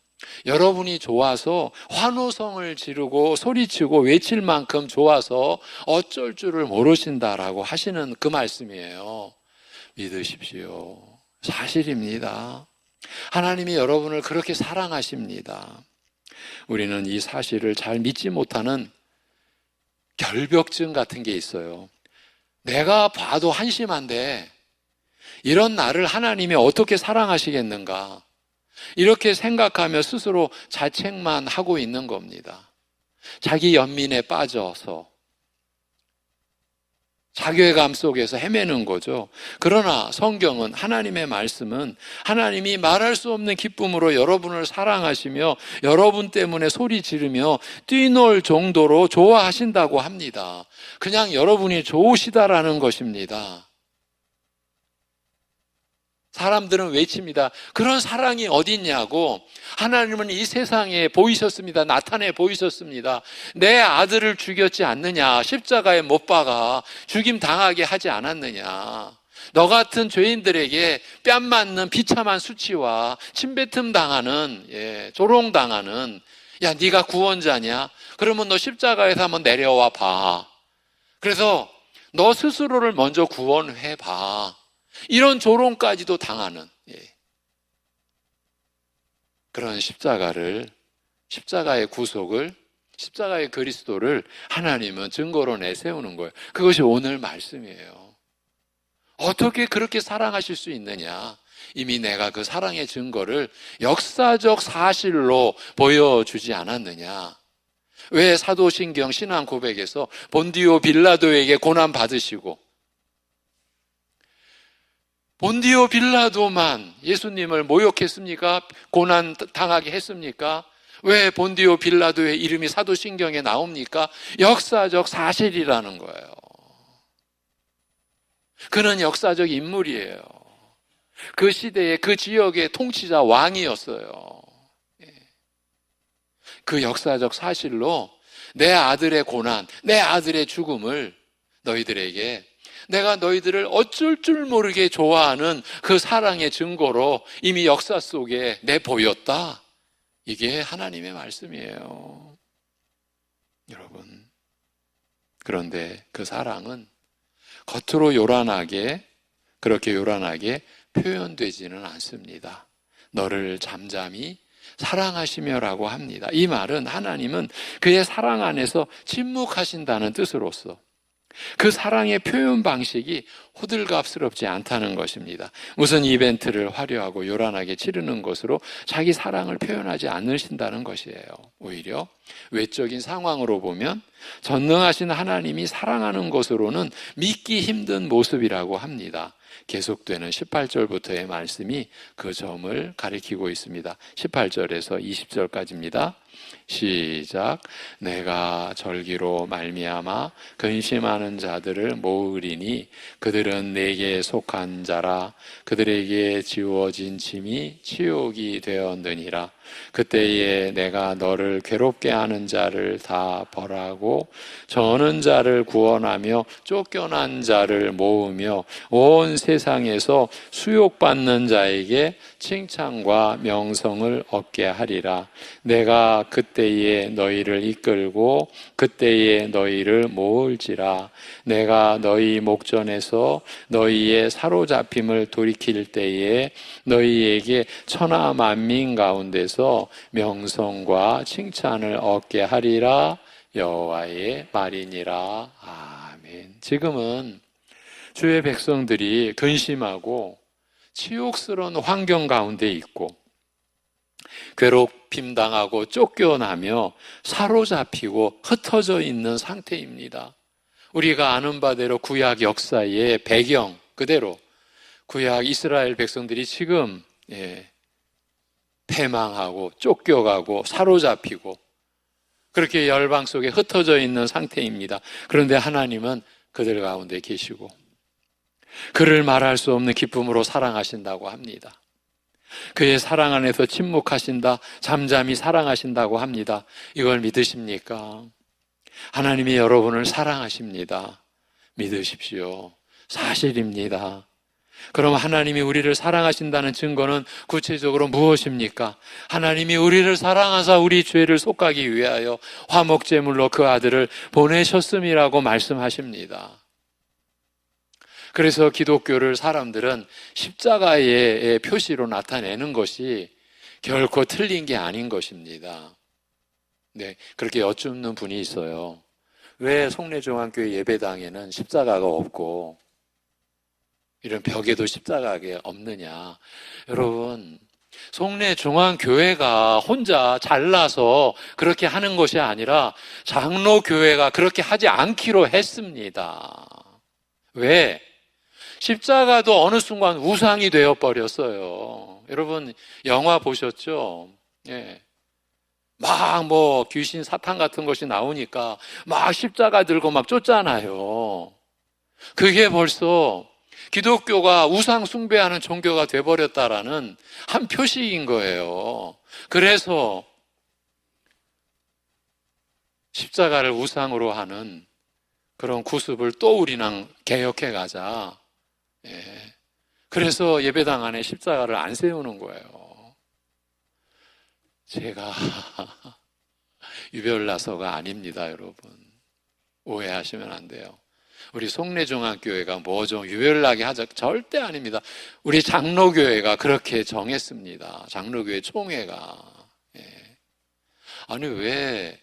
여러분이 좋아서 환호성을 지르고 소리치고 외칠 만큼 좋아서 어쩔 줄을 모르신다라고 하시는 그 말씀이에요. 믿으십시오. 사실입니다. 하나님이 여러분을 그렇게 사랑하십니다. 우리는 이 사실을 잘 믿지 못하는 결벽증 같은 게 있어요. 내가 봐도 한심한데 이런 나를 하나님이 어떻게 사랑하시겠는가? 이렇게 생각하며 스스로 자책만 하고 있는 겁니다. 자기 연민에 빠져서 자괴감 속에서 헤매는 거죠. 그러나 성경은, 하나님의 말씀은 하나님이 말할 수 없는 기쁨으로 여러분을 사랑하시며 여러분 때문에 소리 지르며 뛰놀 정도로 좋아하신다고 합니다. 그냥 여러분이 좋으시다라는 것입니다. 사람들은 외칩니다. 그런 사랑이 어딨냐고. 하나님은 이 세상에 보이셨습니다. 나타내 보이셨습니다. 내 아들을 죽였지 않느냐. 십자가에 못 박아 죽임 당하게 하지 않았느냐. 너 같은 죄인들에게 뺨 맞는 비참한 수치와 침뱉음 당하는, 조롱당하는, 야 네가 구원자냐? 그러면 너 십자가에서 한번 내려와 봐. 그래서 너 스스로를 먼저 구원해 봐. 이런 조롱까지도 당하는 그런 십자가의 구속을, 십자가의 그리스도를 하나님은 증거로 내세우는 거예요. 그것이 오늘 말씀이에요. 어떻게 그렇게 사랑하실 수 있느냐? 이미 내가 그 사랑의 증거를 역사적 사실로 보여주지 않았느냐? 왜 사도신경 신앙 고백에서 본디오 빌라도에게 고난 받으시고 본디오 빌라도만 예수님을 모욕했습니까? 고난 당하게 했습니까? 왜 본디오 빌라도의 이름이 사도신경에 나옵니까? 역사적 사실이라는 거예요. 그는 역사적 인물이에요. 그 시대의 그 지역의 통치자 왕이었어요. 그 역사적 사실로 내 아들의 고난, 내 아들의 죽음을 너희들에게, 내가 너희들을 어쩔 줄 모르게 좋아하는 그 사랑의 증거로 이미 역사 속에 내보였다. 이게 하나님의 말씀이에요. 여러분, 그런데 그 사랑은 겉으로 요란하게, 그렇게 요란하게 표현되지는 않습니다. 너를 잠잠히 사랑하시며라고 합니다. 이 말은 하나님은 그의 사랑 안에서 침묵하신다는 뜻으로서 그 사랑의 표현 방식이 호들갑스럽지 않다는 것입니다. 무슨 이벤트를 화려하고 요란하게 치르는 것으로 자기 사랑을 표현하지 않으신다는 것이에요. 오히려 외적인 상황으로 보면 전능하신 하나님이 사랑하는 것으로는 믿기 힘든 모습이라고 합니다. 계속되는 18절부터의 말씀이 그 점을 가리키고 있습니다. 18절에서 20절까지입니다. 시작. 내가 절기로 말미암아 근심하는 자들을 모으리니 그들은 내게 속한 자라. 그들에게 지워진 짐이 치욕이 되었느니라. 그때에 내가 너를 괴롭게 하는 자를 다 벌하고 저는 자를 구원하며 쫓겨난 자를 모으며 온 세상에서 수욕받는 자에게 칭찬과 명성을 얻게 하리라. 내가 그때에 너희를 이끌고 그때에 너희를 모을지라. 내가 너희 목전에서 너희의 사로잡힘을 돌이킬 때에 너희에게 천하 만민 가운데서 명성과 칭찬을 얻게 하리라. 여호와의 말이니라. 아멘. 지금은 주의 백성들이 근심하고 치욕스러운 환경 가운데 있고 괴롭힘 당하고 쫓겨나며 사로잡히고 흩어져 있는 상태입니다. 우리가 아는 바대로 구약 역사의 배경 그대로 구약 이스라엘 백성들이 지금 패망하고 쫓겨가고 사로잡히고 그렇게 열방 속에 흩어져 있는 상태입니다. 그런데 하나님은 그들 가운데 계시고 그를 말할 수 없는 기쁨으로 사랑하신다고 합니다. 그의 사랑 안에서 침묵하신다, 잠잠히 사랑하신다고 합니다. 이걸 믿으십니까? 하나님이 여러분을 사랑하십니다. 믿으십시오. 사실입니다. 그럼 하나님이 우리를 사랑하신다는 증거는 구체적으로 무엇입니까? 하나님이 우리를 사랑하사 우리 죄를 속하기 위하여 화목제물로 그 아들을 보내셨음이라고 말씀하십니다. 그래서 기독교를 사람들은 십자가의 표시로 나타내는 것이 결코 틀린 게 아닌 것입니다. 네, 그렇게 여쭙는 분이 있어요. 왜 송내중앙교회 예배당에는 십자가가 없고 이런 벽에도 십자가가 없느냐? 여러분, 송내중앙교회가 혼자 잘나서 그렇게 하는 것이 아니라 장로교회가 그렇게 하지 않기로 했습니다. 왜? 십자가도 어느 순간 우상이 되어버렸어요. 여러분, 영화 보셨죠? 예. 막 귀신 사탄 같은 것이 나오니까 막 십자가 들고 막 쫓잖아요. 그게 벌써 기독교가 우상 숭배하는 종교가 돼버렸다라는 한 표식인 거예요. 그래서 십자가를 우상으로 하는 그런 구습을 또 우리는 개혁해 가자. 예. 그래서 예배당 안에 십자가를 안 세우는 거예요. 제가 유별나서가 아닙니다, 여러분. 오해하시면 안 돼요. 우리 송내중앙교회가 뭐 좀 유별나게 하자 절대 아닙니다. 우리 장로교회가 그렇게 정했습니다. 장로교회 총회가. 예. 아니 왜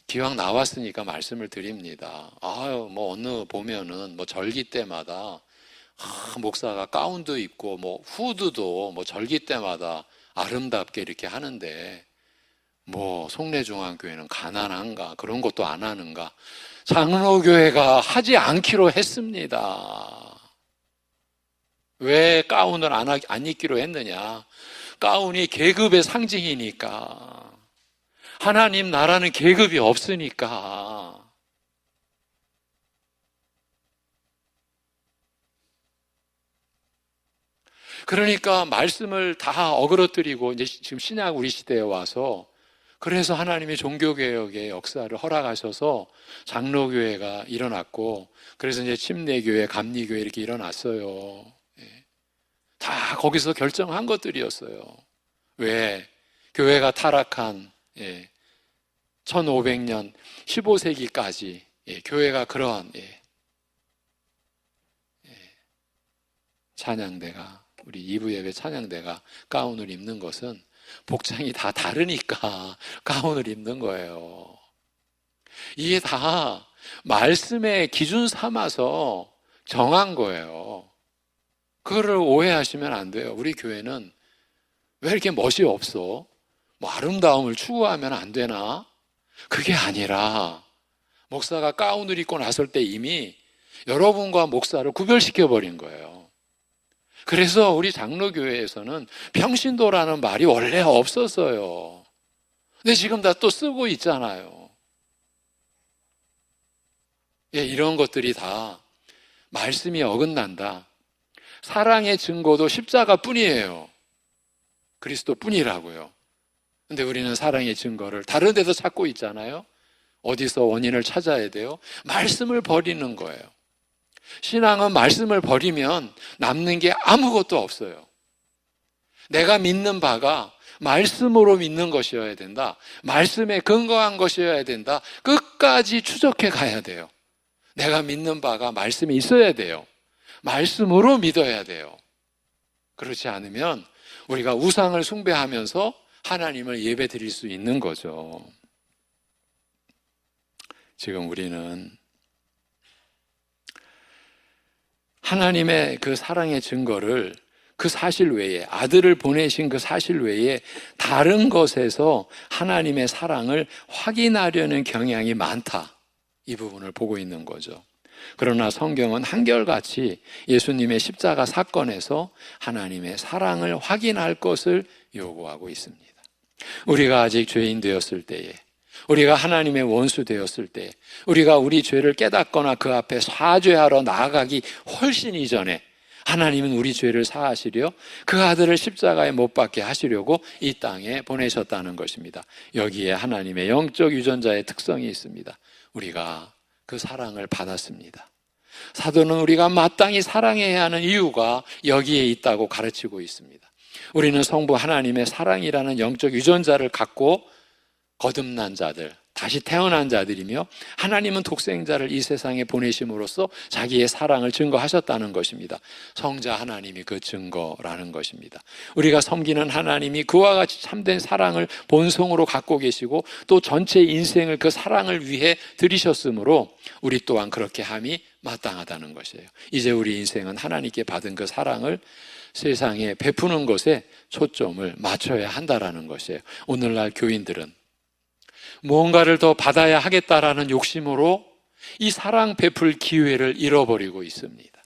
기왕 나왔으니까 말씀을 드립니다. 어느 보면은 절기 때마다 목사가 가운도 입고 후드도 절기 때마다 아름답게 이렇게 하는데 송내중앙교회는 가난한가? 그런 것도 안 하는가? 장로교회가 하지 않기로 했습니다. 왜 가운을 안 입기로 했느냐? 가운이 계급의 상징이니까. 하나님 나라는 계급이 없으니까. 그러니까 말씀을 다 어그러뜨리고 이제 지금 신약 우리 시대에 와서 그래서 하나님이 종교개혁의 역사를 허락하셔서 장로교회가 일어났고 그래서 이제 침례교회, 감리교회 이렇게 일어났어요. 다 거기서 결정한 것들이었어요. 왜? 교회가 타락한 1500년 15세기까지 교회가 그런 찬양대가 우리 2부 예배 찬양대가 가운을 입는 것은 복장이 다 다르니까 가운을 입는 거예요. 이게 다 말씀의 기준 삼아서 정한 거예요. 그거를 오해하시면 안 돼요. 우리 교회는 왜 이렇게 멋이 없어? 아름다움을 추구하면 안 되나? 그게 아니라 목사가 가운을 입고 나설 때 이미 여러분과 목사를 구별시켜 버린 거예요. 그래서 우리 장로교회에서는 평신도라는 말이 원래 없었어요. 근데 지금 다 또 쓰고 있잖아요. 이런 것들이 다 말씀이 어긋난다. 사랑의 증거도 십자가 뿐이에요. 그리스도 뿐이라고요. 근데 우리는 사랑의 증거를 다른 데서 찾고 있잖아요. 어디서 원인을 찾아야 돼요? 말씀을 버리는 거예요. 신앙은 말씀을 버리면 남는 게 아무것도 없어요. 내가 믿는 바가 말씀으로 믿는 것이어야 된다. 말씀에 근거한 것이어야 된다. 끝까지 추적해 가야 돼요. 내가 믿는 바가 말씀이 있어야 돼요. 말씀으로 믿어야 돼요. 그렇지 않으면 우리가 우상을 숭배하면서 하나님을 예배 드릴 수 있는 거죠. 지금 우리는 하나님의 그 사랑의 증거를 그 사실 외에, 아들을 보내신 그 사실 외에 다른 것에서 하나님의 사랑을 확인하려는 경향이 많다. 이 부분을 보고 있는 거죠. 그러나 성경은 한결같이 예수님의 십자가 사건에서 하나님의 사랑을 확인할 것을 요구하고 있습니다. 우리가 아직 죄인 되었을 때에, 우리가 하나님의 원수 되었을 때, 우리가 우리 죄를 깨닫거나 그 앞에 사죄하러 나아가기 훨씬 이전에 하나님은 우리 죄를 사하시려 그 아들을 십자가에 못 박게 하시려고 이 땅에 보내셨다는 것입니다. 여기에 하나님의 영적 유전자의 특성이 있습니다. 우리가 그 사랑을 받았습니다. 사도는 우리가 마땅히 사랑해야 하는 이유가 여기에 있다고 가르치고 있습니다. 우리는 성부 하나님의 사랑이라는 영적 유전자를 갖고 거듭난 자들, 다시 태어난 자들이며 하나님은 독생자를 이 세상에 보내심으로써 자기의 사랑을 증거하셨다는 것입니다. 성자 하나님이 그 증거라는 것입니다. 우리가 섬기는 하나님이 그와 같이 참된 사랑을 본성으로 갖고 계시고 또 전체 인생을 그 사랑을 위해 들이셨으므로 우리 또한 그렇게 함이 마땅하다는 것이에요. 이제 우리 인생은 하나님께 받은 그 사랑을 세상에 베푸는 것에 초점을 맞춰야 한다는 것이에요. 오늘날 교인들은 무언가를 더 받아야 하겠다라는 욕심으로 이 사랑 베풀 기회를 잃어버리고 있습니다.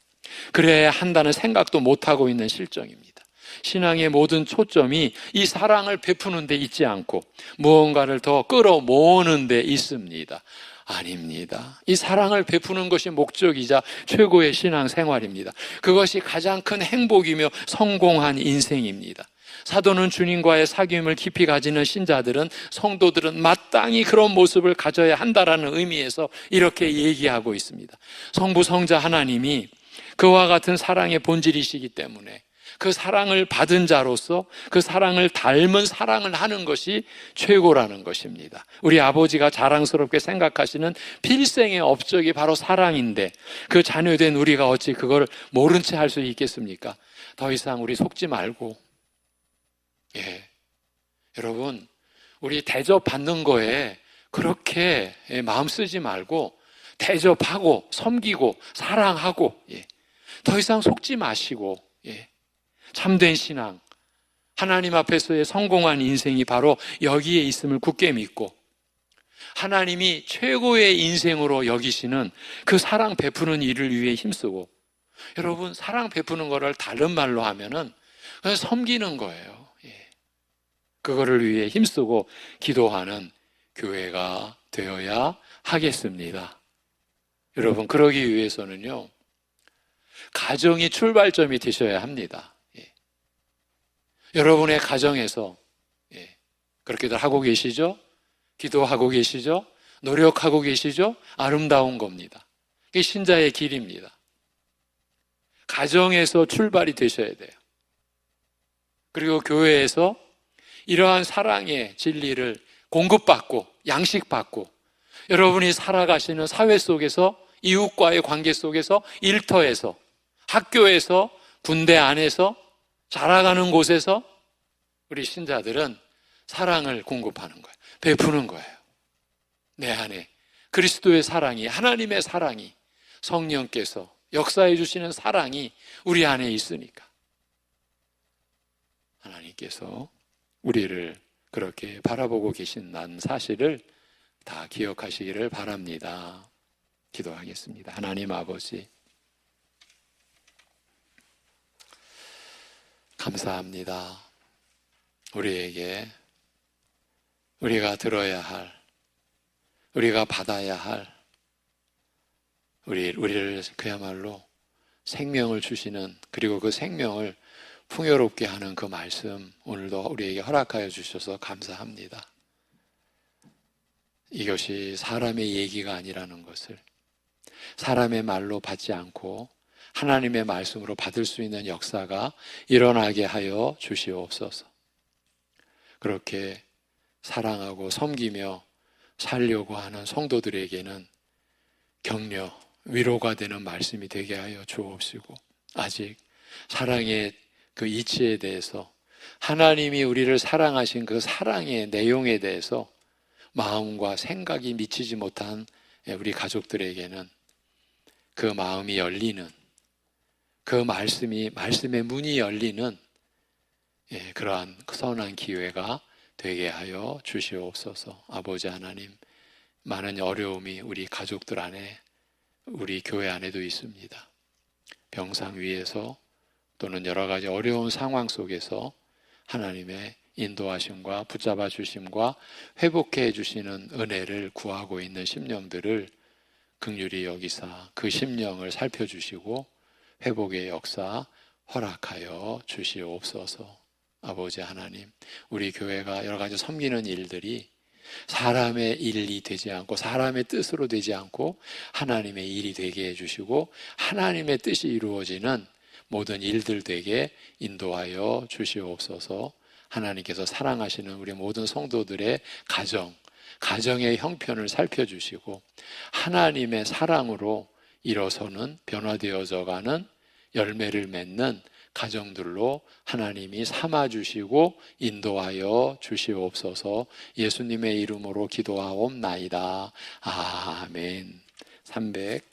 그래야 한다는 생각도 못하고 있는 실정입니다. 신앙의 모든 초점이 이 사랑을 베푸는 데 있지 않고 무언가를 더 끌어모으는 데 있습니다. 아닙니다. 이 사랑을 베푸는 것이 목적이자 최고의 신앙 생활입니다. 그것이 가장 큰 행복이며 성공한 인생입니다. 사도는 주님과의 사귐을 깊이 가지는 신자들은, 성도들은 마땅히 그런 모습을 가져야 한다라는 의미에서 이렇게 얘기하고 있습니다. 성부 성자 하나님이 그와 같은 사랑의 본질이시기 때문에 그 사랑을 받은 자로서 그 사랑을 닮은 사랑을 하는 것이 최고라는 것입니다. 우리 아버지가 자랑스럽게 생각하시는 필생의 업적이 바로 사랑인데 그 자녀된 우리가 어찌 그걸 모른 채 할 수 있겠습니까? 더 이상 우리 속지 말고, 여러분, 우리 대접받는 거에 그렇게 마음 쓰지 말고 대접하고 섬기고 사랑하고, 더 이상 속지 마시고, 참된 신앙, 하나님 앞에서의 성공한 인생이 바로 여기에 있음을 굳게 믿고 하나님이 최고의 인생으로 여기시는 그 사랑 베푸는 일을 위해 힘쓰고, 여러분, 사랑 베푸는 거를 다른 말로 하면은 그냥 섬기는 거예요. 그거를 위해 힘쓰고 기도하는 교회가 되어야 하겠습니다. 여러분, 그러기 위해서는요, 가정이 출발점이 되셔야 합니다. 여러분의 가정에서 그렇게들 하고 계시죠? 기도하고 계시죠? 노력하고 계시죠? 아름다운 겁니다. 그게 신자의 길입니다. 가정에서 출발이 되셔야 돼요. 그리고 교회에서 이러한 사랑의 진리를 공급받고 양식받고 여러분이 살아가시는 사회 속에서, 이웃과의 관계 속에서, 일터에서, 학교에서, 군대 안에서, 자라가는 곳에서 우리 신자들은 사랑을 공급하는 거예요. 베푸는 거예요. 내 안에 그리스도의 사랑이, 하나님의 사랑이, 성령께서 역사해 주시는 사랑이 우리 안에 있으니까 하나님께서 우리를 그렇게 바라보고 계신다는 사실을 다 기억하시기를 바랍니다. 기도하겠습니다. 하나님 아버지, 감사합니다. 우리에게 우리가 들어야 할, 우리가 받아야 할, 우리를 그야말로 생명을 주시는, 그리고 그 생명을 풍요롭게 하는 그 말씀 오늘도 우리에게 허락하여 주셔서 감사합니다. 이것이 사람의 얘기가 아니라는 것을, 사람의 말로 받지 않고 하나님의 말씀으로 받을 수 있는 역사가 일어나게 하여 주시옵소서. 그렇게 사랑하고 섬기며 살려고 하는 성도들에게는 격려, 위로가 되는 말씀이 되게 하여 주옵시고, 아직 사랑의 그 이치에 대해서, 하나님이 우리를 사랑하신 그 사랑의 내용에 대해서 마음과 생각이 미치지 못한 우리 가족들에게는 그 마음이 열리는, 그 말씀의 문이 열리는 그러한 선한 기회가 되게 하여 주시옵소서. 아버지 하나님, 많은 어려움이 우리 가족들 안에, 우리 교회 안에도 있습니다. 병상 위에서 또는 여러 가지 어려운 상황 속에서 하나님의 인도하심과 붙잡아 주심과 회복해 주시는 은혜를 구하고 있는 심령들을 긍휼히 여기사 그 심령을 살펴주시고 회복의 역사 허락하여 주시옵소서. 아버지 하나님, 우리 교회가 여러 가지 섬기는 일들이 사람의 일이 되지 않고 사람의 뜻으로 되지 않고 하나님의 일이 되게 해주시고 하나님의 뜻이 이루어지는 모든 일들 되게 인도하여 주시옵소서. 하나님께서 사랑하시는 우리 모든 성도들의 가정의 형편을 살펴주시고 하나님의 사랑으로 일어서는 변화되어져 가는 열매를 맺는 가정들로 하나님이 삼아주시고 인도하여 주시옵소서. 예수님의 이름으로 기도하옵나이다. 아멘. 300